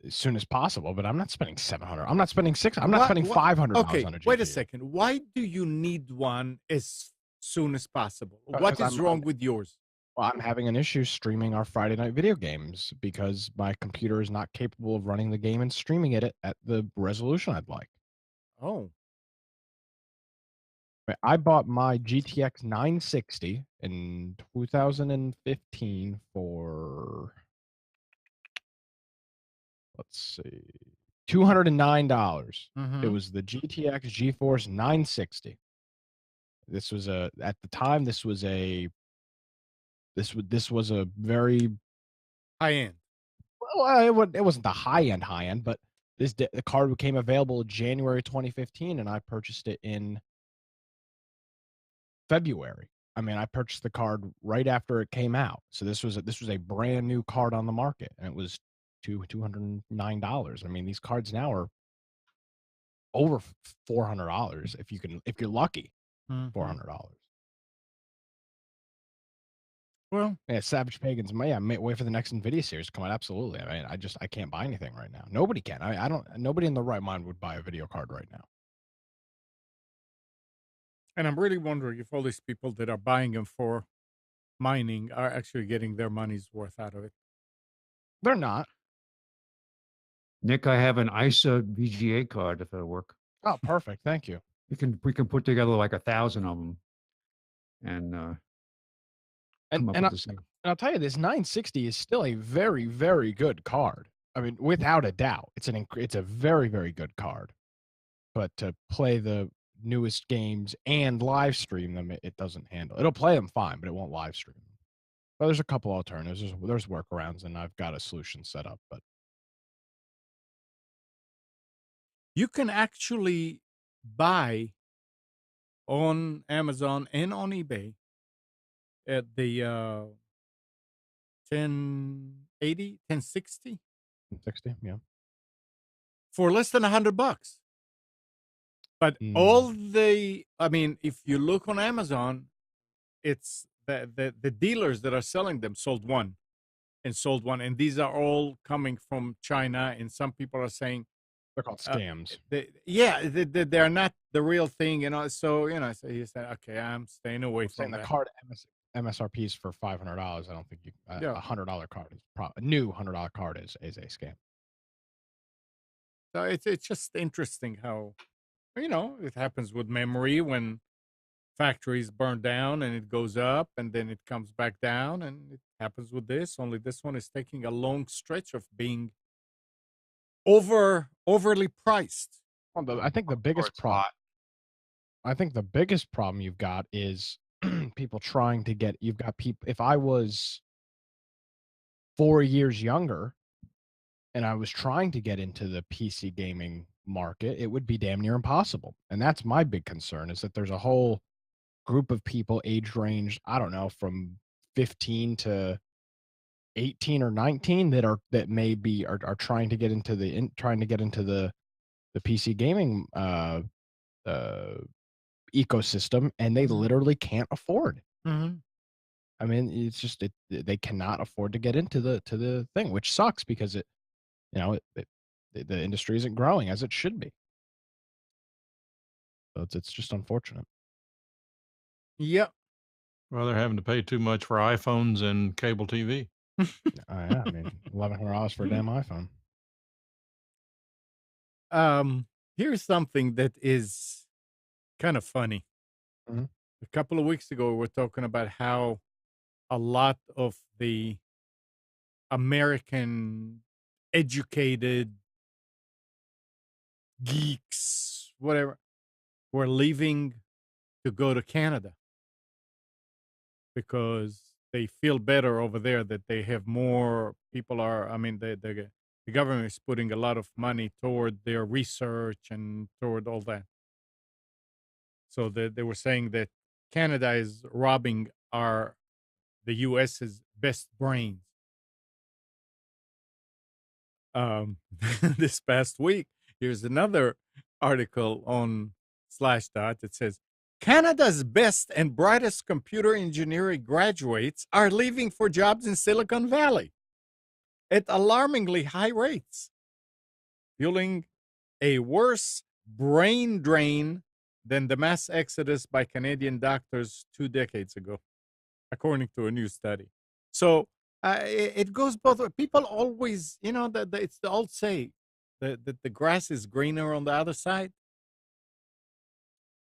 as soon as possible, but I'm not spending $700. I'm not spending $600. I'm not What- spending what- $500 okay. on a GPU. Wait a second. Why do you need one as soon as possible? What Because is wrong with yours? Well, I'm having an issue streaming our Friday night video games because my computer is not capable of running the game and streaming it at the resolution I'd like. Oh, I bought my GTX 960 in 2015 for, let's see, $209. It mhm. was the GTX GeForce 960. This was at the time this was a very High end. well, it wasn't the high end, but the card became available January 2015, and I purchased it in February. I mean, I purchased the card right after it came out, so this was a brand new card on the market, and it was $209. I mean, these cards now are over $400 if you're lucky. Mhm. $400. Well, Yeah, Savage Pagans. Yeah, wait for the next Nvidia series to come out. Absolutely. I mean, I can't buy anything right now. Nobody can. I don't. Nobody in the right mind would buy a video card right now. and I'm really wondering if all these people that are buying them for mining are actually getting their money's worth out of it. They're not. Nick, I have an ISA VGA card if that'll work. Oh, perfect. Thank you. We can put together like 1,000 of them and And come up and, I, with the same. and I'll tell you, this 960 is still a very, very good card. I mean, without a doubt, it's a very, very good card. But to play the newest games and live stream them, it doesn't handle. It'll play them fine, but it won't live stream them. But there's a couple alternatives. There's workarounds, and I've got a solution set up. But You can actually buy on Amazon and on eBay at the 1080, 1060 60, yeah. for less than $100. But I mean, if you look on Amazon, it's the dealers that are selling them sold one, and these are all coming from China. And some people are saying They're called scams. they're not the real thing, So so you say, okay, I'm staying away from Saying the that. card MSRP is for $500. I don't think a $100 card is a new $100 card is a scam. So it's just interesting how it happens with memory when factories burn down and it goes up and then it comes back down, and it happens with this. Only this one is taking a long stretch of being overly priced. Well, I think the biggest problem. I think the biggest problem you've got is people trying to get. You've got people. If I was 4 years younger, and I was trying to get into the PC gaming market, it would be damn near impossible. And that's my big concern, is that there's a whole group of people age range, I don't know, from 15 to 18 or 19 that maybe are trying to get into the PC gaming ecosystem, and they literally can't afford. Mm-hmm. I mean, it's just they cannot afford to get into the thing, which sucks because the industry isn't growing as it should be. So it's just unfortunate. Yep. Well, they're having to pay too much for iPhones and cable TV. Yeah, I mean, $1,100 for a damn iPhone. Here's something that is kind of funny. Mhm. A couple of weeks ago, we were talking about how a lot of the American educated geeks, whatever, were leaving to go to Canada because they feel better over there, that they have more people I mean, the government is putting a lot of money toward their research and toward all that. So they were saying that Canada is robbing the US's best brains. This past week, here's another article on Slashdot that says Canada's best and brightest computer engineering graduates are leaving for jobs in Silicon Valley at alarmingly high rates, fueling a worse brain drain than the mass exodus by Canadian doctors 2 decades ago, according to a new study. So it goes both ways. People always, it's the old say that the grass is greener on the other side.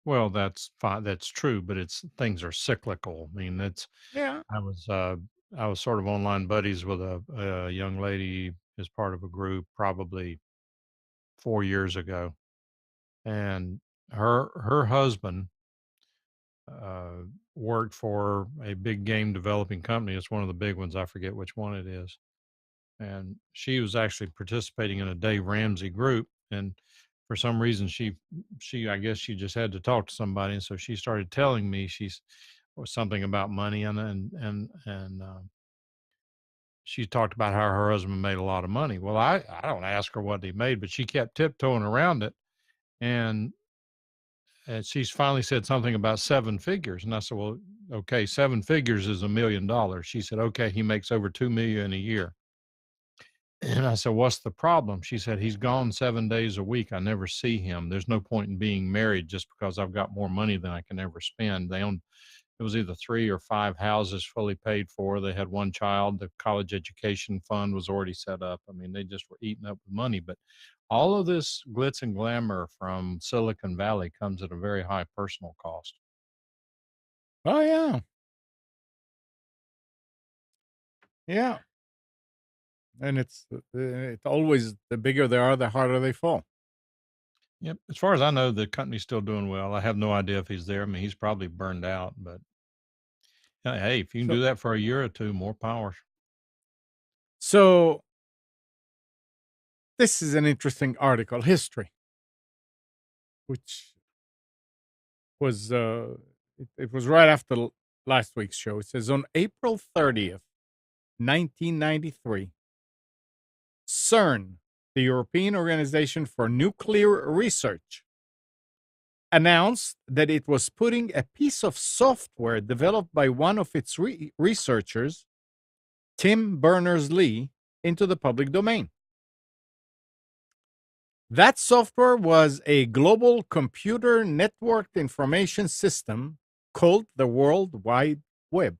Well, that's fine. That's true, but things are cyclical. I mean, Yeah. I was sort of online buddies with a young lady as part of a group probably 4 years ago, and her husband worked for a big game developing company. It's one of the big ones. I forget which one it is. And she was actually participating in a Dave Ramsey group, and for some reason she I guess she just had to talk to somebody, and so she started telling me or something about money, and she talked about how her husband made a lot of money. Well, I don't ask her what he made, but she kept tiptoeing around it, and she's finally said something about 7 figures, and I said, well, okay, 7 figures is $1 million. She said, okay, he makes over 2 million a year. And I said, what's the problem? She said, he's gone 7 days a week. I never see him. There's no point in being married just because I've got more money than I can ever spend. They own, it was either 3 or 5 houses fully paid for. They had one child. The college education fund was already set up. I mean, they just were eating up with money. But all of this glitz and glamour from Silicon Valley comes at a very high personal cost. Oh, yeah. Yeah. And it's always, the bigger they are, the harder they fall. Yep. As far as I know, the company's still doing well. I have no idea if he's there. I mean, he's probably burned out, but hey, if you can So- do that for a year or two, more power. So this is an interesting article, history, which was it was right after last week's show. It says on April 30th, 1993, CERN, the European Organization for Nuclear Research, announced that it was putting a piece of software developed by one of its researchers, Tim Berners-Lee, into the public domain. That software was a global computer networked information system called the World Wide Web.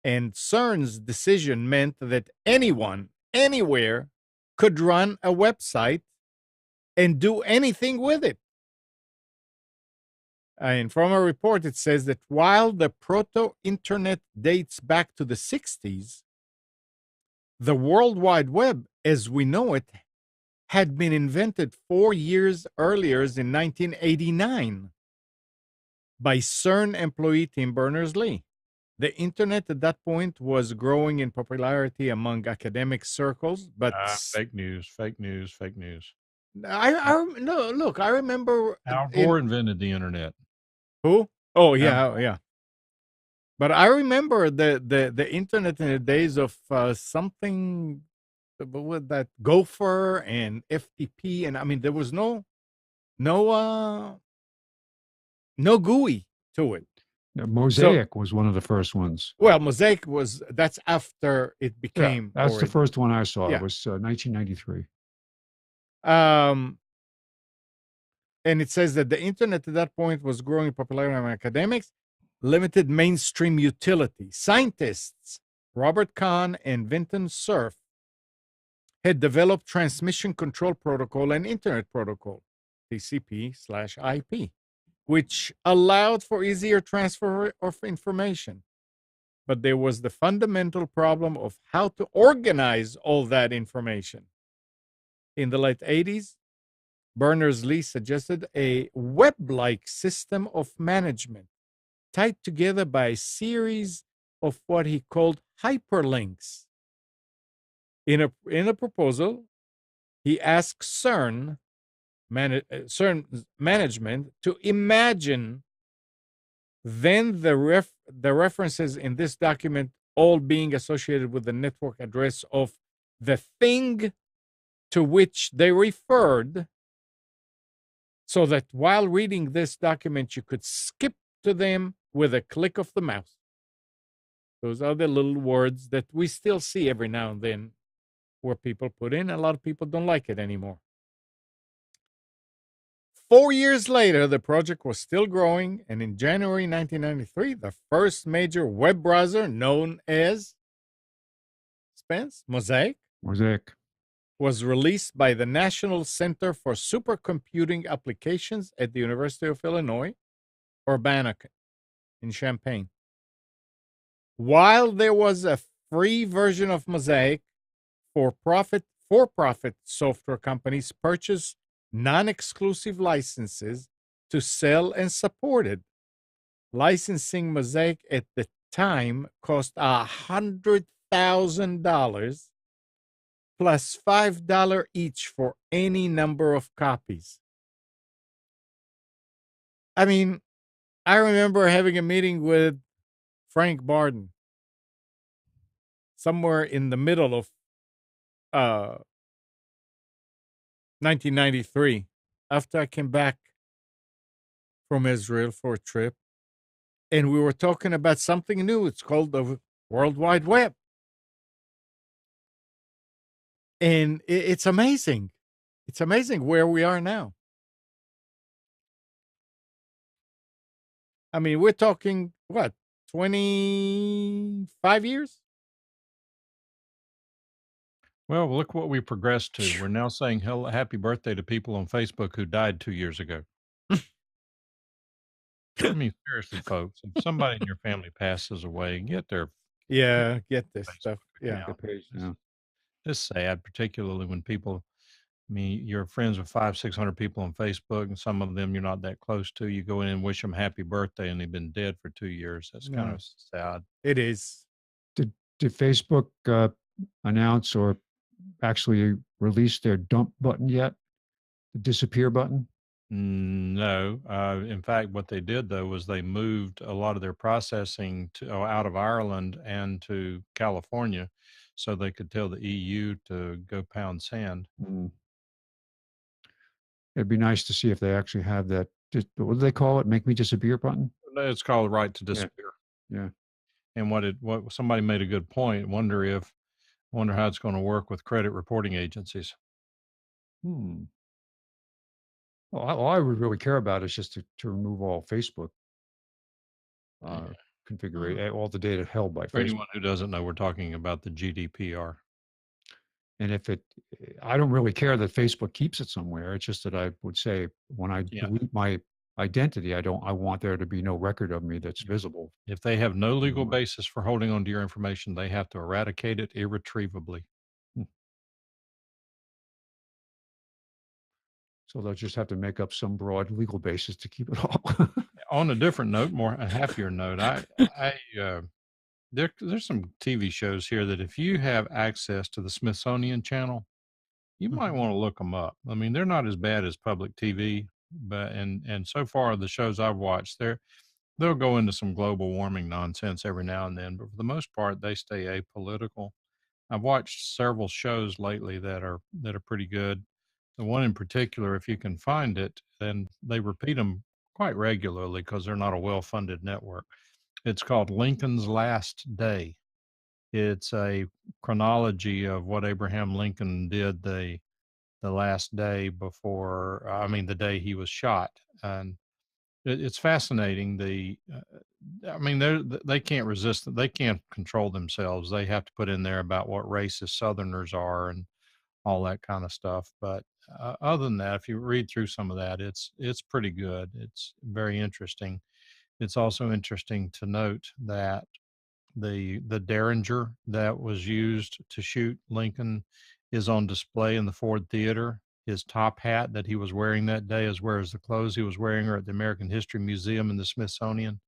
And CERN's decision meant that anyone, anywhere, could run a website and do anything with it. And from a report, it says that while the proto-internet dates back to the 60s, the World Wide Web, as we know it, had been invented 4 years earlier in 1989 by CERN employee Tim Berners-Lee. The internet at that point was growing in popularity among academic circles, but Fake news, fake news, fake news. no, look, I remember Al Gore invented the internet. who? Oh, yeah, Al yeah. But I remember the internet in the days of something with that Gopher and FTP, and I mean there was no GUI to it. Mosaic was one of the first ones. Well, Mosaic that's after it became. Yeah, that's the first one I saw. Yeah. It was 1993. And it says that the internet at that point was growing in popularity among academics, limited mainstream utility. Scientists Robert Kahn and Vinton Cerf had developed transmission control protocol and internet protocol, TCP/IP, which allowed for easier transfer of information. But there was the fundamental problem of how to organize all that information. In the late 80s, Berners-Lee suggested a web-like system of management tied together by a series of what he called hyperlinks. In a proposal, he asked CERN management to imagine then the references in this document all being associated with the network address of the thing to which they referred, so that while reading this document, you could skip to them with a click of the mouse. Those are the little words that we still see every now and then where people put in. A lot of people don't like it anymore. 4 years later, the project was still growing, and in January 1993, the first major web browser known as Mosaic was released by the National Center for Supercomputing Applications at the University of Illinois, Urbana in Champaign. While there was a free version of Mosaic, for-profit software companies purchased non-exclusive licenses to sell and support it. Licensing Mosaic at the time cost $100,000 plus $5 each for any number of copies. I mean, I remember having a meeting with Frank Barden somewhere in the middle of 1993, after I came back from Israel for a trip. and we were talking about something new. It's called the World Wide Web. And it's amazing. It's amazing where we are now. I mean, we're talking, what, 25 years? Well, look what we progressed to. We're now saying happy birthday to people on Facebook who died 2 years ago. I mean, seriously, folks, if somebody in your family passes away, get their Yeah, get this stuff. Facebook Yeah. account. Yeah. It's sad, particularly when people, I mean, you're friends with 500-600 people on Facebook, and some of them you're not that close to. You go in and wish them happy birthday, and they've been dead for 2 years. That's kind No. of sad. It is. Did Facebook announce or actually release their dump button yet? The disappear button? No. In fact, what they did though was they moved a lot of their processing out of Ireland and to California, so they could tell the EU to go pound sand. Mm. It'd be nice to see if they actually have that. What do they call it? Make me disappear button? It's called right to Yeah. disappear. Yeah. And what somebody made a good point. Wonder how it's going to work with credit reporting agencies. Hmm. Well, all I would really care about is just to remove all Facebook configuration, all the data held by For Facebook. anyone who doesn't know, we're talking about the GDPR. And if I don't really care that Facebook keeps it somewhere. It's just that I would say when I delete my identity, I want there to be no record of me that's visible. If they have no legal basis for holding on to your information, they have to eradicate it irretrievably. So they'll just have to make up some broad legal basis to keep it all. On a different note, a happier note, there's some TV shows here that if you have access to the Smithsonian Channel, you might want to look them up. I mean, they're not as bad as public TV, but and so far the shows I've watched, they'll go into some global warming nonsense every now and then, but for the most part, they stay apolitical. I've watched several shows lately that are pretty good. The one in particular, if you can find it, and they repeat them quite regularly because they're not a well-funded network. It's called Lincoln's Last Day. It's a chronology of what Abraham Lincoln did the last day before, the day he was shot, and it's fascinating. They can't resist it. They can't control themselves. They have to put in there about what racist Southerners are and all that kind of stuff. But other than that, if you read through some of that, it's pretty good. It's very interesting. It's also interesting to note that the Derringer that was used to shoot Lincoln is on display in the Ford Theater. His top hat that he was wearing that day, as well as the clothes he was wearing, are at the American History Museum in the Smithsonian.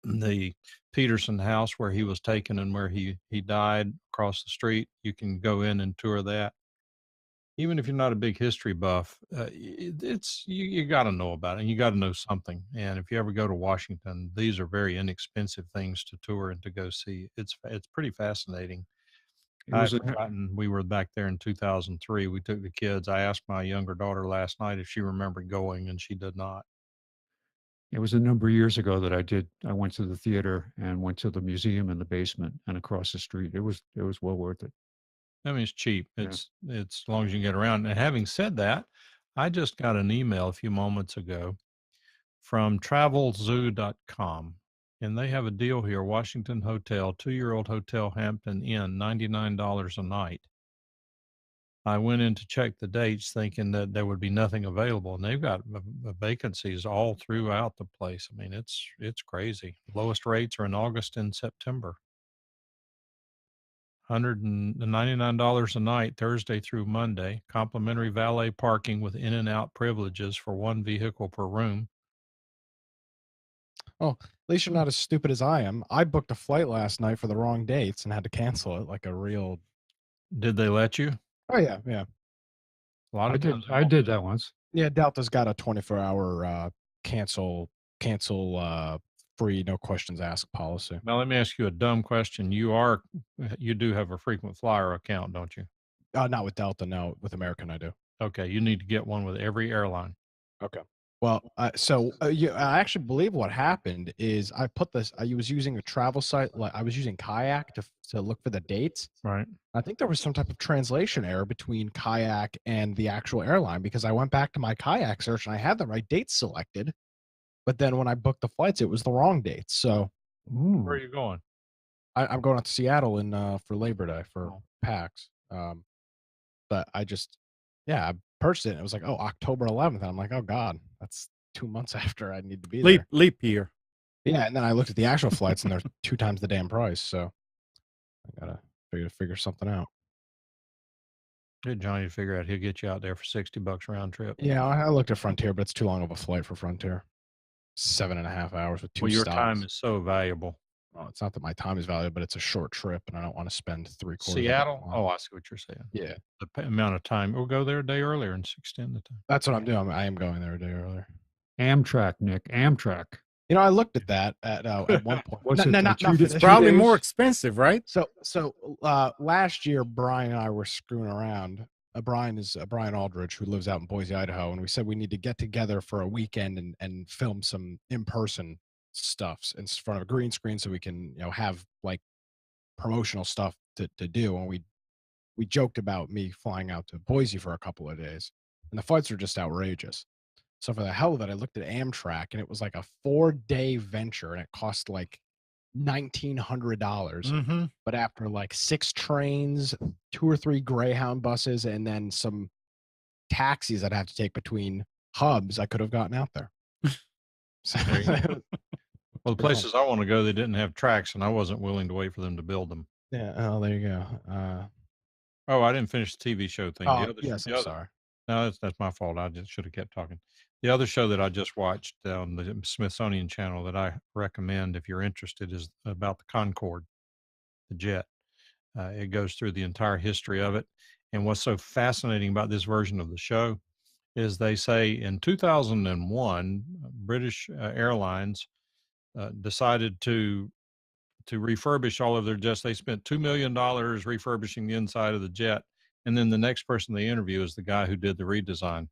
The Peterson house where he was taken and where he died across the street, you can go in and tour that. Even if you're not a big history buff, it's you got to know about it, and you got to know something. And if you ever go to Washington, these are very inexpensive things to tour and to go see. It's pretty fascinating. I've forgotten we were back there in 2003. We took the kids. I asked my younger daughter last night if she remembered going, and she did not. It was a number of years ago that I went to the theater and went to the museum in the basement and across the street. It was well worth it. I mean, it's cheap. It's as long as you can get around. And having said that, I just got an email a few moments ago from travelzoo.com, and they have a deal here. Washington Hotel, 2-year-old Hotel Hampton Inn, $99 a night. I went in to check the dates thinking that there would be nothing available, and they've got vacancies all throughout the place. I mean, it's crazy. Lowest rates are in August and September. $199 a night, Thursday through Monday. Complimentary valet parking with in and out privileges for one vehicle per room. Oh, at least you're not as stupid as I am. I booked a flight last night for the wrong dates and had to cancel it like a real. Did they let you? Oh yeah. A lot of times I did that once. Yeah, Delta's got a 24-hour cancel free, no questions asked policy. Now let me ask you a dumb question. You do have a frequent flyer account, don't you? Not with Delta, no. With American, I do. Okay, you need to get one with every airline. Okay. Well, I actually believe what happened is I was using a travel site, like I was using Kayak to look for the dates. Right. I think there was some type of translation error between Kayak and the actual airline, because I went back to my Kayak search and I had the right dates selected, but then when I booked the flights, it was the wrong dates. So Where are Ooh. you going? I'm going out to Seattle for Labor Day for Oh. PAX. But I purchased it and it was like, oh, October 11th. And I'm like, oh God, that's 2 months after I need to be there. Leap year. Yeah, and then I looked at the actual flights and they're 2 times the damn price. So I gotta figure something out. Get Johnny to figure out he'll get you out there for $60 round trip. Yeah, I looked at Frontier, but it's too long of a flight for Frontier. 7.5 hours with 2 Well, your stops. time is so valuable. Well, it's not that my time is valuable, but it's a short trip, and I don't want to spend 3/4 Seattle? of it. Oh, I see what you're saying. Yeah, Amount of time. We'll go there a day earlier and extend the time. that's what I'm doing. I am going there a day earlier. Amtrak, Nick. Amtrak. You know, I looked at that at one point. What's it, Not like for 2 this days? Probably year. more expensive, right? So last year, Brian and I were screwing around. Brian Aldridge, who lives out in Boise, Idaho, and we said we need to get together for a weekend and film some in-person stuffs in front of a green screen so we can, have like promotional stuff to do. And we joked about me flying out to Boise for a couple of days, and the flights are just outrageous. So for the hell of it, I looked at Amtrak, and it was like a 4-day venture, and it cost like $1,900. Mm-hmm. But after like 6 trains, 2 or 3 Greyhound buses, and then some taxis I'd have to take between hubs, I could have gotten out there. So, There you go. Well, the pretty places I want to go, they didn't have tracks, and I wasn't willing to wait for them to build them. yeah. Oh, there you go. Oh, I didn't finish the TV show thing. Yes, I'm sorry. No, that's my fault. I just should have kept talking. The other show that I just watched on the Smithsonian Channel that I recommend if you're interested is about the Concorde, the jet. It goes through the entire history of it. And what's so fascinating about this version of the show is they say in 2001, British Airlines decided to refurbish all of their jets. They spent $2 million refurbishing the inside of the jet. And then the next person they interview is the guy who did the redesign.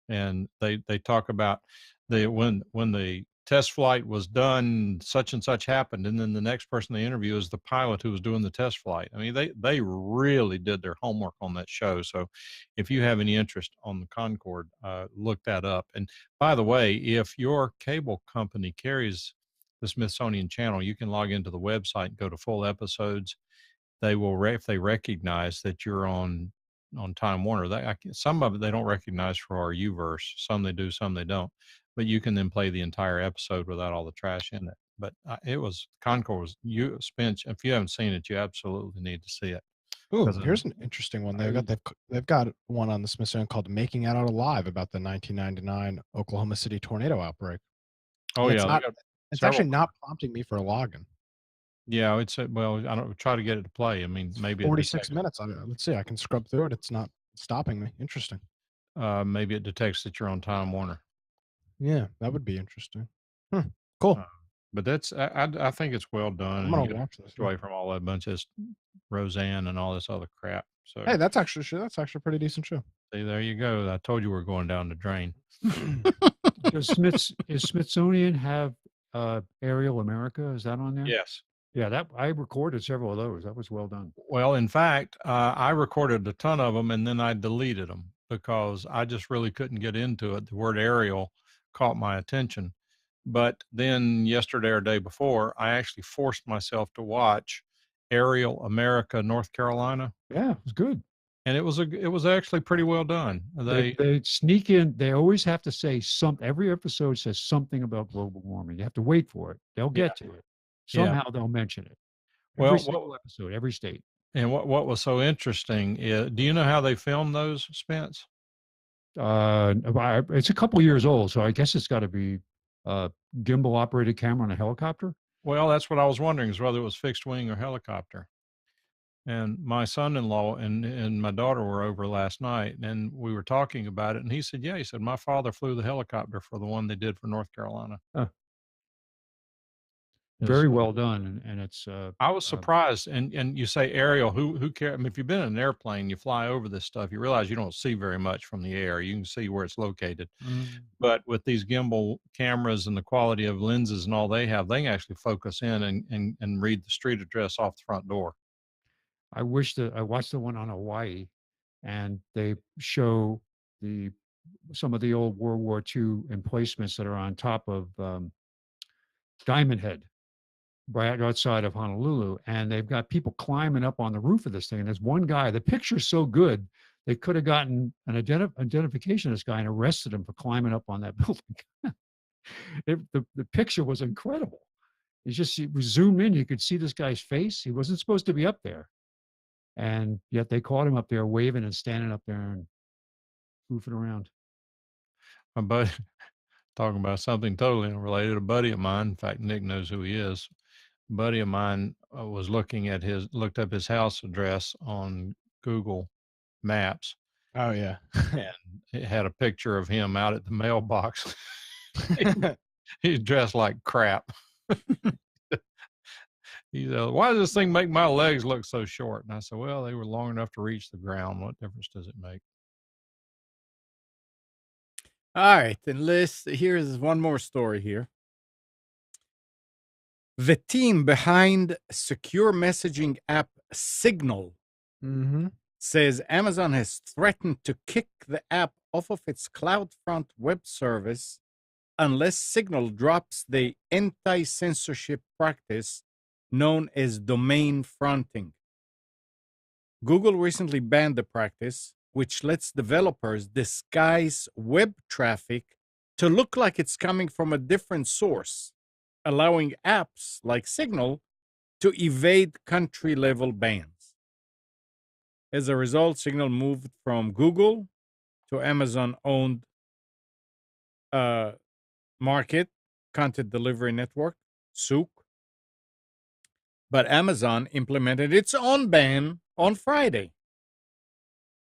And they talk about when the test flight was done, such and such happened. And then the next person they interview is the pilot who was doing the test flight. I mean, they really did their homework on that show. So if you have any interest on the Concorde, look that up. And by the way, if your cable company carries the Smithsonian Channel, you can log into the website and go to full episodes. They will, if they recognize that you're on Time Warner, some of it they don't recognize for our Uverse. Some they do, some they don't. But you can then play the entire episode without all the trash in it. But Concord was Spence. If you haven't seen it, you absolutely need to see it. Ooh, here's an interesting one. They've got one on the Smithsonian called "Making It Out Alive" about the 1999 Oklahoma City tornado outbreak. Oh And yeah, it's actually not prompting me for a login. Yeah, it's well. I don't try to get it to play. I mean, maybe 46 minutes. Let's see. I can scrub through it. It's not stopping me. Interesting. Maybe it detects that you're on Time Warner. Yeah, that would be interesting. Cool. But I think it's well done. I'm gonna watch this. Away from all that bunch of Roseanne and all this other crap. So hey, that's actually a pretty decent show. See, there you go. I told you we're going down the drain. Does Smithsonian have Aerial America? Is that on there? Yes. Yeah, that I recorded several of those. That was well done. Well, in fact, I recorded a ton of them and then I deleted them because I just really couldn't get into it. The word aerial caught my attention. But then yesterday or day before, I actually forced myself to watch Aerial America, North Carolina. Yeah, it was good. And it was actually pretty well done. They sneak in. They always have to say something. Every episode says something about global warming. You have to wait for it. They'll get to it. Somehow they'll mention it. Every single episode, every state. And what was so interesting is, do you know how they filmed those, Spence? It's a couple years old, so I guess it's got to be gimbal operated camera on a helicopter. Well, that's what I was wondering, is whether it was fixed wing or helicopter. And my son-in-law and my daughter were over last night, and we were talking about it. And he said, he said, my father flew the helicopter for the one they did for North Carolina. Huh. Very well done, and it's I was surprised, and you say aerial. Who cares? I mean, if you've been in an airplane, you fly over this stuff, you realize you don't see very much from the air. You can see where it's located, but with these gimbal cameras and the quality of lenses and all they have, they can actually focus in and read the street address off the front door. I wish that I watched the one on Hawaii, and they show some of the old World War II emplacements that are on top of Diamond Head, right outside of Honolulu, and they've got people climbing up on the roof of this thing. And there's one guy. The picture's so good, they could have gotten an identification of this guy and arrested him for climbing up on that building. The picture was incredible. It's just you zoom in, you could see this guy's face. He wasn't supposed to be up there, and yet they caught him up there waving and standing up there and goofing around. My buddy, talking about something totally unrelated, a buddy of mine, in fact, Nick knows who he is. A buddy of mine was looked up his house address on Google Maps. Oh yeah. And it had a picture of him out at the mailbox. He's dressed like crap. He said, "Why does this thing make my legs look so short?" And I said, "Well, they were long enough to reach the ground. What difference does it make?" All right, and here's one more story here. The team behind secure messaging app Signal says Amazon has threatened to kick the app off of its CloudFront web service unless Signal drops the anti-censorship practice known as domain fronting. Google recently banned the practice, which lets developers disguise web traffic to look like it's coming from a different source, allowing apps like Signal to evade country-level bans. As a result, Signal moved from Google to Amazon-owned market content delivery network, Souk. But Amazon implemented its own ban on Friday.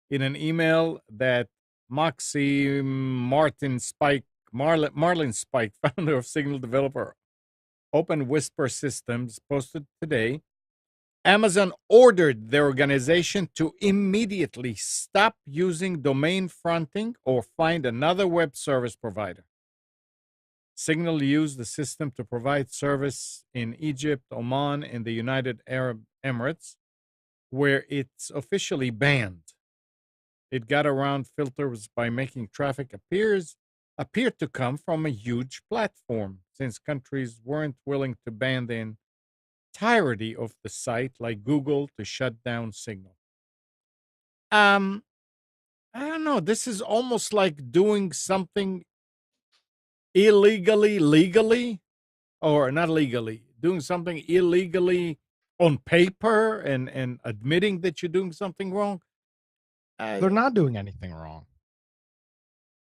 In an email that Marlin Spike, founder of Signal developer Open Whisper Systems, posted today, Amazon ordered the organization to immediately stop using domain fronting or find another web service provider. Signal used the system to provide service in Egypt, Oman, and the United Arab Emirates, where it's officially banned. It got around filters by making traffic appear to come from a huge platform, since countries weren't willing to ban the entirety of the site like Google to shut down Signal. I don't know. This is almost like doing something legally, or not legally, doing something illegally on paper and admitting that you're doing something wrong. They're not doing anything wrong.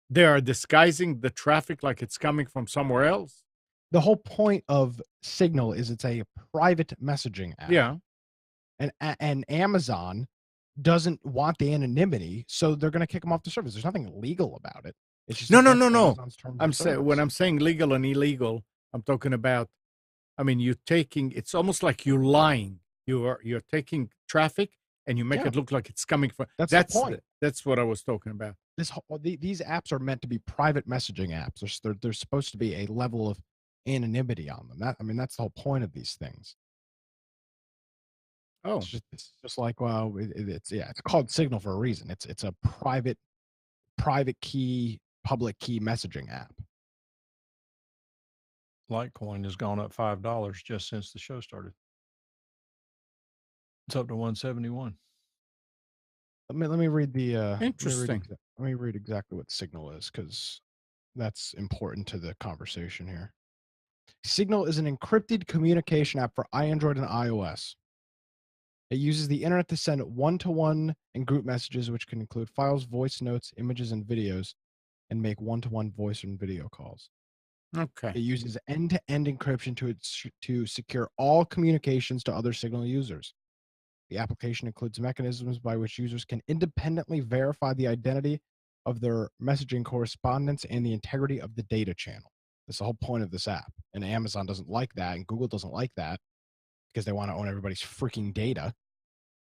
They are disguising the traffic like it's coming from somewhere else. The whole point of Signal is it's a private messaging app. Yeah. And Amazon doesn't want the anonymity, so they're going to kick them off the service. There's nothing illegal about it. It's just No. Amazon's terms of I'm saying, when I'm saying legal and illegal, I'm talking about, it's almost like you're lying. You're taking traffic and you make it look like it's coming from. That's the point. That's what I was talking about. These apps are meant to be private messaging apps. There's supposed to be a level of anonymity on them. That's the whole point of these things. Oh, it's just like, it's called Signal for a reason. It's a private key, public key messaging app. Litecoin has gone up $5 just since the show started. It's up to 171. Let me read the interesting. Let me read exactly what Signal is, because that's important to the conversation here. Signal is an encrypted communication app for Android and iOS. It uses the internet to send one-to-one and group messages, which can include files, voice notes, images, and videos, and make one-to-one voice and video calls. Okay. It uses end-to-end encryption to secure all communications to other Signal users. The application includes mechanisms by which users can independently verify the identity of their messaging correspondence and the integrity of the data channel. That's the whole point of this app. And Amazon doesn't like that, and Google doesn't like that because they want to own everybody's freaking data.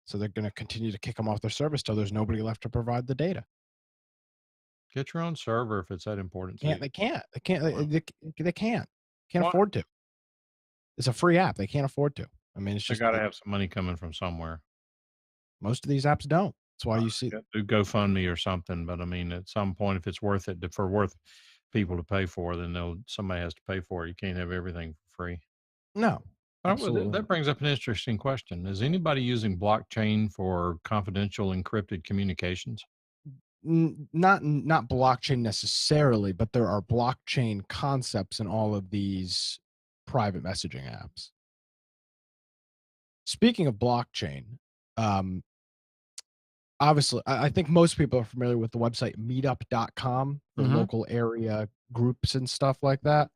So they're going to continue to kick them off their service till there's nobody left to provide the data. Get your own server if it's that important to Can't you. they can't they can't Wow. they can't Why? afford to. It's a free app. They can't afford to. I mean, it's They just got to have some money coming from somewhere. most of these apps don't. That's why you see. Yeah, do GoFundMe or something. But I mean, at some point, if it's worth it for worth people to pay for, then somebody has to pay for it. You can't have everything for free. No, Well, absolutely. that brings up an interesting question. Is anybody using blockchain for confidential encrypted communications? Not blockchain necessarily, but there are blockchain concepts in all of these private messaging apps. Speaking of blockchain, um, obviously, I think most people are familiar with the website meetup.com for Mhm. local area groups and stuff like that.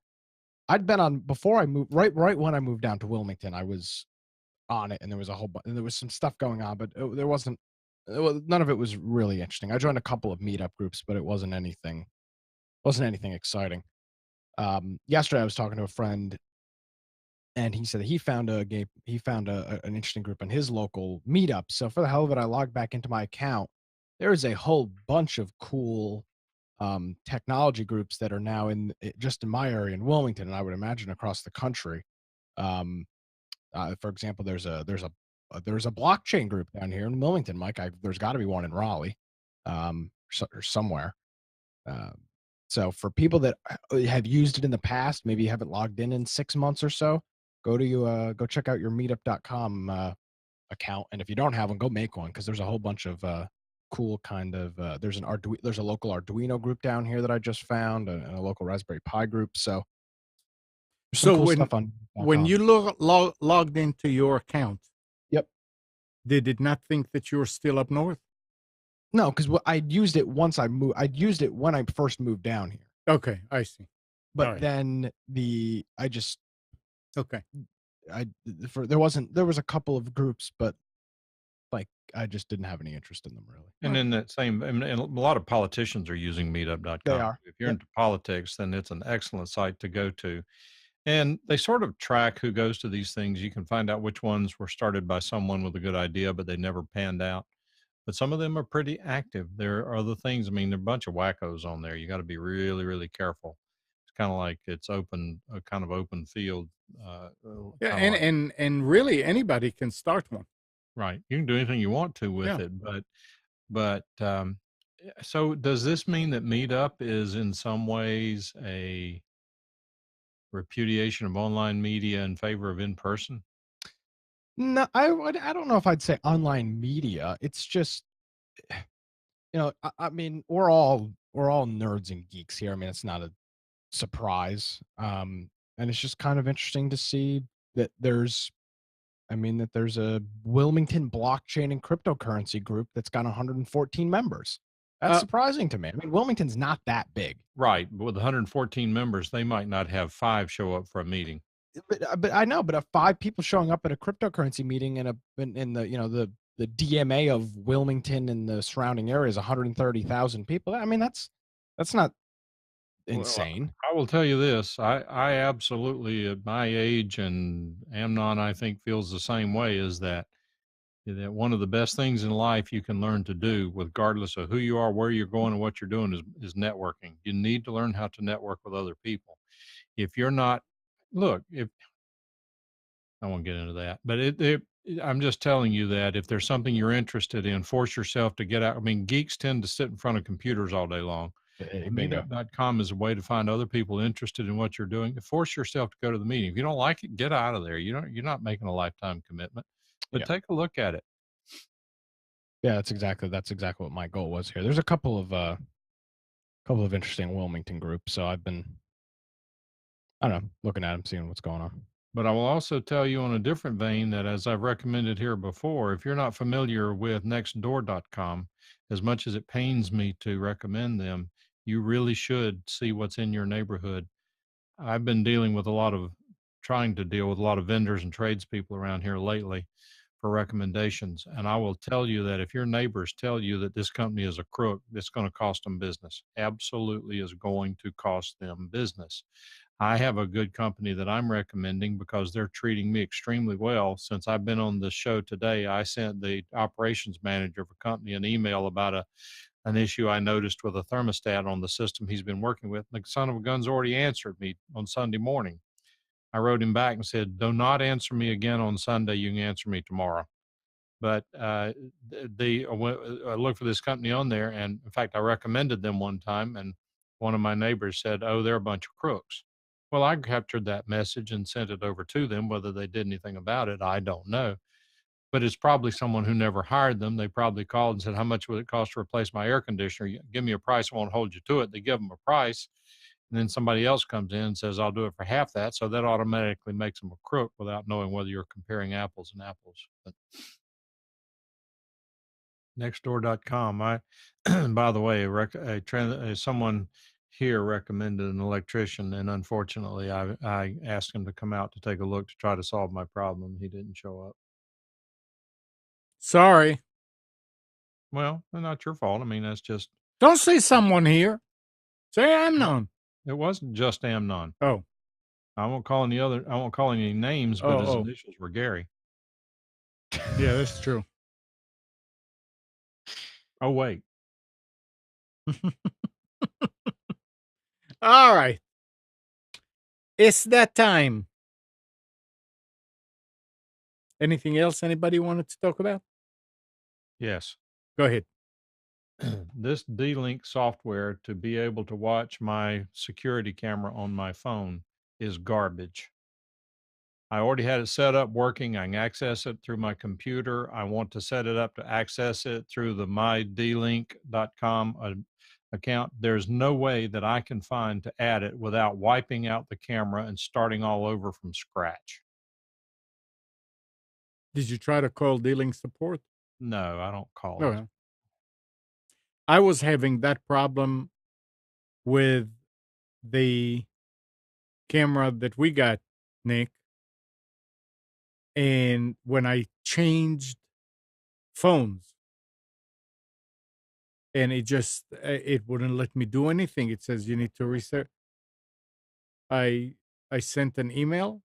I'd been on before I moved, right when I moved down to Wilmington, I was on it, and there was a whole bunch, and there was some stuff going on, but there wasn't, none of it was really interesting. I joined a couple of meetup groups, but it wasn't anything exciting. Yesterday I was talking to a friend, and he said that he found an interesting group in his local meetup. So for the hell of it, I logged back into my account. There is a whole bunch of cool technology groups that are now just in my area in Wilmington, and I would imagine across the country. Um, for example, there's a blockchain group down here in Wilmington, Mike. There's got to be one in Raleigh, or somewhere. Um, so for people that have used it in the past, maybe you haven't logged in 6 months or so, go check out your meetup.com account. And if you don't have one, go make one, because there's a whole bunch of cool kind of there's a local Arduino group down here that I just found, and a local Raspberry Pi group. So there's some So cool when stuff on when .com. you logged into your account, Yep. did it not think that you were still up north? No, because I'd used it once I moved. I'd used it when I first moved down here. Okay, I see. But Alright. then I just Okay. there was a couple of groups, but like I just didn't have any interest in them really. And in that same, and a lot of politicians are using meetup.com. They are. If you're Yep. into politics, then it's an excellent site to go to. And they sort of track who goes to these things. You can find out which ones were started by someone with a good idea, but they never panned out. But some of them are pretty active. There are other things. I mean, there are a bunch of wackos on there. You got to be really, really careful. It's kind of like it's a kind of open field. Yeah, Kind of like, and really anybody can start one. right. You can do anything you want to with Yeah. it, but so does this mean that Meetup is in some ways a repudiation of online media in favor of in person? No, I don't know if I'd say online media. It's just, I mean, we're all nerds and geeks here. I mean, it's not a surprise. And it's just kind of interesting to see that there's a Wilmington blockchain and cryptocurrency group that's got 114 members. That's Uh, surprising to me. I mean, Wilmington's not that big. Right. With 114 members, they might not have 5 show up for a meeting. But I know, but if 5 people showing up at a cryptocurrency meeting in the DMA of Wilmington and the surrounding areas, 130,000 people. I mean, that's not Well, insane. I will tell you this. I absolutely, at my age, and Amnon, I think, feels the same way, is that one of the best things in life you can learn to do, regardless of who you are, where you're going, and what you're doing, is networking. You need to learn how to network with other people. If you're not, look, if I won't get into that, but I'm just telling you that if there's something you're interested in, force yourself to get out. I mean, geeks tend to sit in front of computers all day long. Bingo. Meetup.com is a way to find other people interested in what you're doing. Force yourself to go to the meeting. If you don't like it, get out of there. You're not making a lifetime commitment, but Yeah. take a look at it. Yeah, that's exactly what my goal was here. There's a couple of interesting Wilmington groups, so I've been, I don't know, looking at them, seeing what's going on. But I will also tell you on a different vein that, as I've recommended here before, if you're not familiar with nextdoor.com, as much as it pains me to recommend them, you really should see what's in your neighborhood. I've been trying to deal with a lot of vendors and tradespeople around here lately for recommendations. And I will tell you that if your neighbors tell you that this company is a crook, it's going to cost them business. Absolutely is going to cost them business. I have a good company that I'm recommending because they're treating me extremely well. Since I've been on the show today, I sent the operations manager of a company an email about an issue I noticed with a thermostat on the system he's been working with. The son of a gun's already answered me on Sunday morning. I wrote him back and said, "Do not answer me again on Sunday. You can answer me tomorrow." But I looked for this company on there, and in fact, I recommended them one time, and one of my neighbors said, "Oh, they're a bunch of crooks." Well, I captured that message and sent it over to them. Whether they did anything about it, I don't know. But it's probably someone who never hired them. They probably called and said, "How much would it cost to replace my air conditioner? Give me a price. I won't hold you to it." They give them a price. And then somebody else comes in and says, "I'll do it for half that." So that automatically makes them a crook without knowing whether you're comparing apples and apples. But nextdoor.com. By the way, someone here recommended an electrician, and unfortunately, I asked him to come out to take a look to try to solve my problem. He didn't show up. Sorry. Well, not your fault. I mean, that's just. Don't say someone here. Say Amnon. It wasn't just Amnon. Oh. I won't call any names, but his initials were Gary. Yeah, that's true. Oh, wait. All right. It's that time. Anything else anybody wanted to talk about? Yes. Go ahead. This D-Link software to be able to watch my security camera on my phone is garbage. I already had it set up working. I can access it through my computer. I want to set it up to access it through the mydlink.com account. There's no way that I can find to add it without wiping out the camera and starting all over from scratch. Did you try to call D-Link support? No, I don't call Oh, it. yeah. I was having that problem with the camera that we got, Nick. And when I changed phones, and it wouldn't let me do anything. It says you need to reset. I sent an email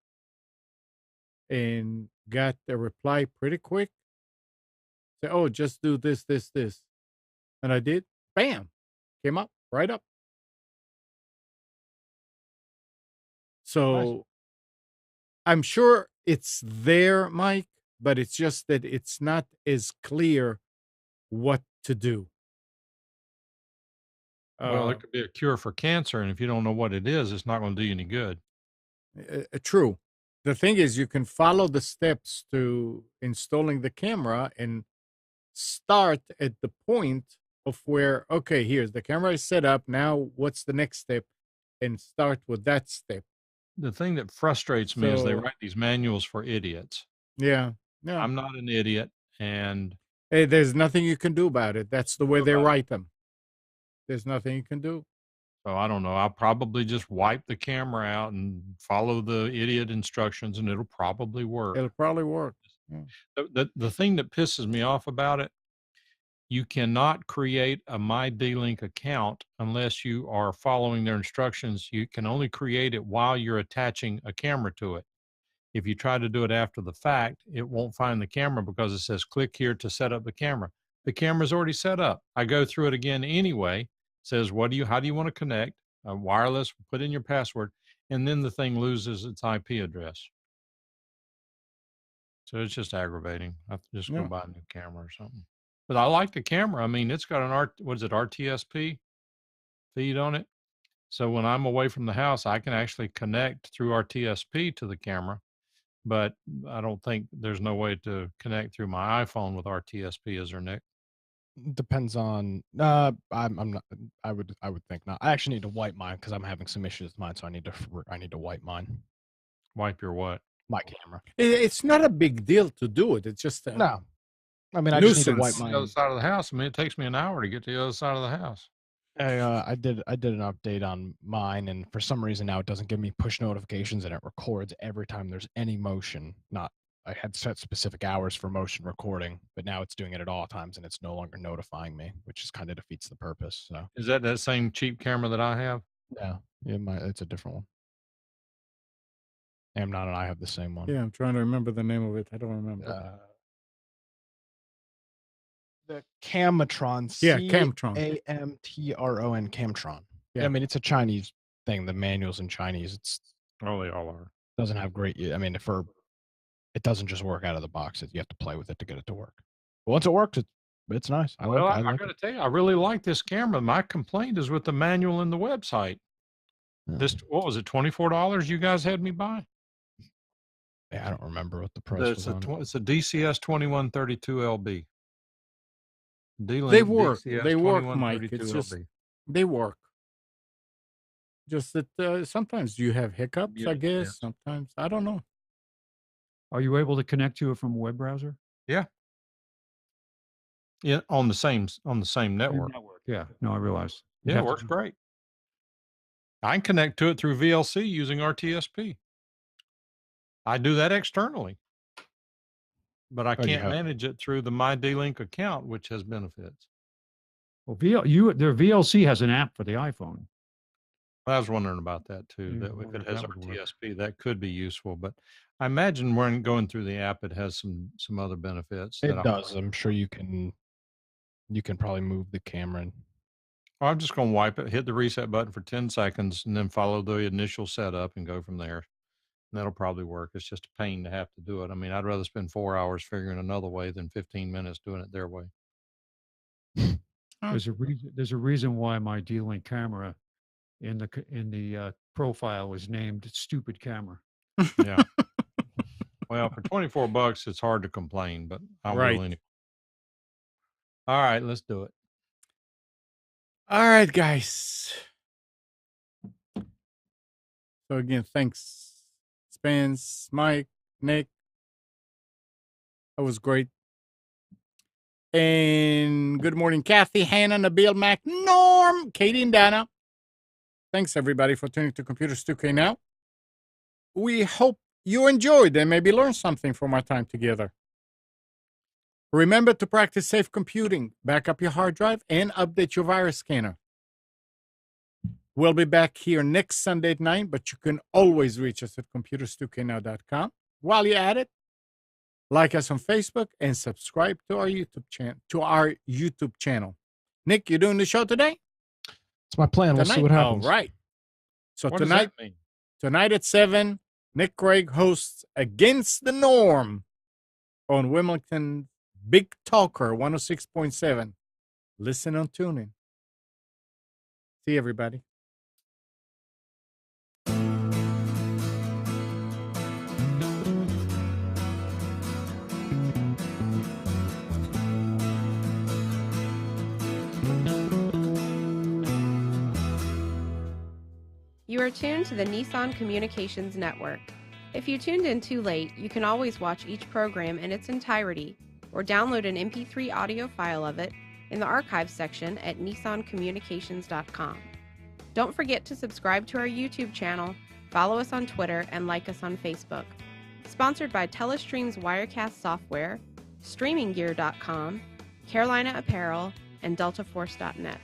and got a reply pretty quick. Say, "Oh, just do this, this, this," and I did. Bam, came up right up. So I'm sure it's there, Mike, but it's just that it's not as clear what to do. Well, it could be a cure for cancer, and if you don't know what it is, it's not going to do you any good. True. The thing is, you can follow the steps to installing the camera and start at the point of where, okay, here's the camera is set up. Now, what's the next step? And start with that step. The thing that frustrates me is they So- write these manuals for idiots. Yeah. Yeah. I'm not an idiot, and Hey, there's nothing you can do about it. That's the way they About it. write them. There's nothing you can do. so I don't know. I'll probably just wipe the camera out and follow the idiot instructions, and it'll probably work. It'll probably work. Yeah. The thing that pisses me off about it, you cannot create a MyD-Link account unless you are following their instructions. You can only create it while you're attaching a camera to it. If you try to do it after the fact, it won't find the camera because it says click here to set up the camera. The camera's already set up. I go through it again anyway. It says, how do you want to connect? Wireless, put in your password, and then the thing loses its IP address. So it's just aggravating. I have to just go Yeah. buy a new camera or something. But I like the camera. I mean, it's got an RTSP feed on it. So when I'm away from the house, I can actually connect through RTSP to the camera. But I don't think there's no way to connect through my iPhone with RTSP, is there, Nick? Depends on. I'm not. I would think not. I actually need to wipe mine because I'm having some issues with mine, so I need to wipe mine. Wipe your what? My camera. It's not a big deal to do it. It's just No, I mean I just need to wipe Nuisance. On the other mine. side of the house. I mean, it takes me an hour to get to the other side of the house. I did an update on mine, and for some reason now it doesn't give me push notifications, and it records every time there's any motion. Not I had set specific hours for motion recording, but now it's doing it at all times, and it's no longer notifying me, which just kind of defeats the purpose. So Is that same cheap camera that I have? yeah, it's a different one. Amnon and I have the same one. Yeah, I'm trying to remember the name of it. I don't remember. The Camatron. Yeah, Camtron. Camtron. Camtron. Yeah. Yeah, I mean, it's a Chinese thing. The manual's in Chinese. It's Oh, they all are. doesn't have great. I mean, it doesn't just work out of the box. You have to play with it to get it to work. But once it works, it's nice. I Well, I like got to it. tell you, I really like this camera. My complaint is with the manual and the website. This, what was it, $24 you guys had me buy? Yeah, I don't remember what the price was on it. It's a DCS 2132 LB. They work. They work, Mike. It's just they work. Just that sometimes you have hiccups, Yeah, I guess. yes. Sometimes I don't know. Are you able to connect to it from a web browser? Yeah, on the same network. Yeah. No, I realize. Yeah, it works great. I can connect to it through VLC using RTSP. I do that externally, but I can't manage it through the My D-Link account, which has benefits. Well, their VLC has an app for the iPhone. I was wondering about that too. Yeah, That I if wonder it if has that would work. RTSP, that could be useful. But I imagine when going through the app, it has some other benefits. It does. I'm sure you can probably move the camera. I'm just going to wipe it, hit the reset button for 10 seconds, and then follow the initial setup and go from there. And that'll probably work. It's just a pain to have to do it. I mean, I'd rather spend 4 hours figuring another way than 15 minutes doing it their way. There's a reason why my D-Link camera in the profile was named "Stupid Camera." Yeah. Well, for $24, it's hard to complain, but I will anyway. All right, let's do it. All right, guys. So again, thanks, Spence, Mike, Nick. That was great. And good morning, Kathy, Hannah, Nabil, Mac, Norm, Katie, and Dana. Thanks, everybody, for tuning to Computers 2K Now. We hope you enjoyed and maybe learned something from our time together. Remember to practice safe computing, back up your hard drive, and update your virus scanner. We'll be back here next Sunday at 9, but you can always reach us at computers2know.com. While you're at it, like us on Facebook and subscribe to our YouTube channel. Nick, you doing the show today? It's my plan. We'll see what happens. All right. So what tonight at 7, Nick Craig hosts Against the Norm on Wilmington Big Talker 106.7. Listen on TuneIn. See you, everybody. You are tuned to the Nissan Communications Network. If you tuned in too late, you can always watch each program in its entirety or download an MP3 audio file of it in the archives section at nissancommunications.com. Don't forget to subscribe to our YouTube channel, follow us on Twitter, and like us on Facebook. Sponsored by Telestream's Wirecast software, StreamingGear.com, Carolina Apparel, and DeltaForce.net.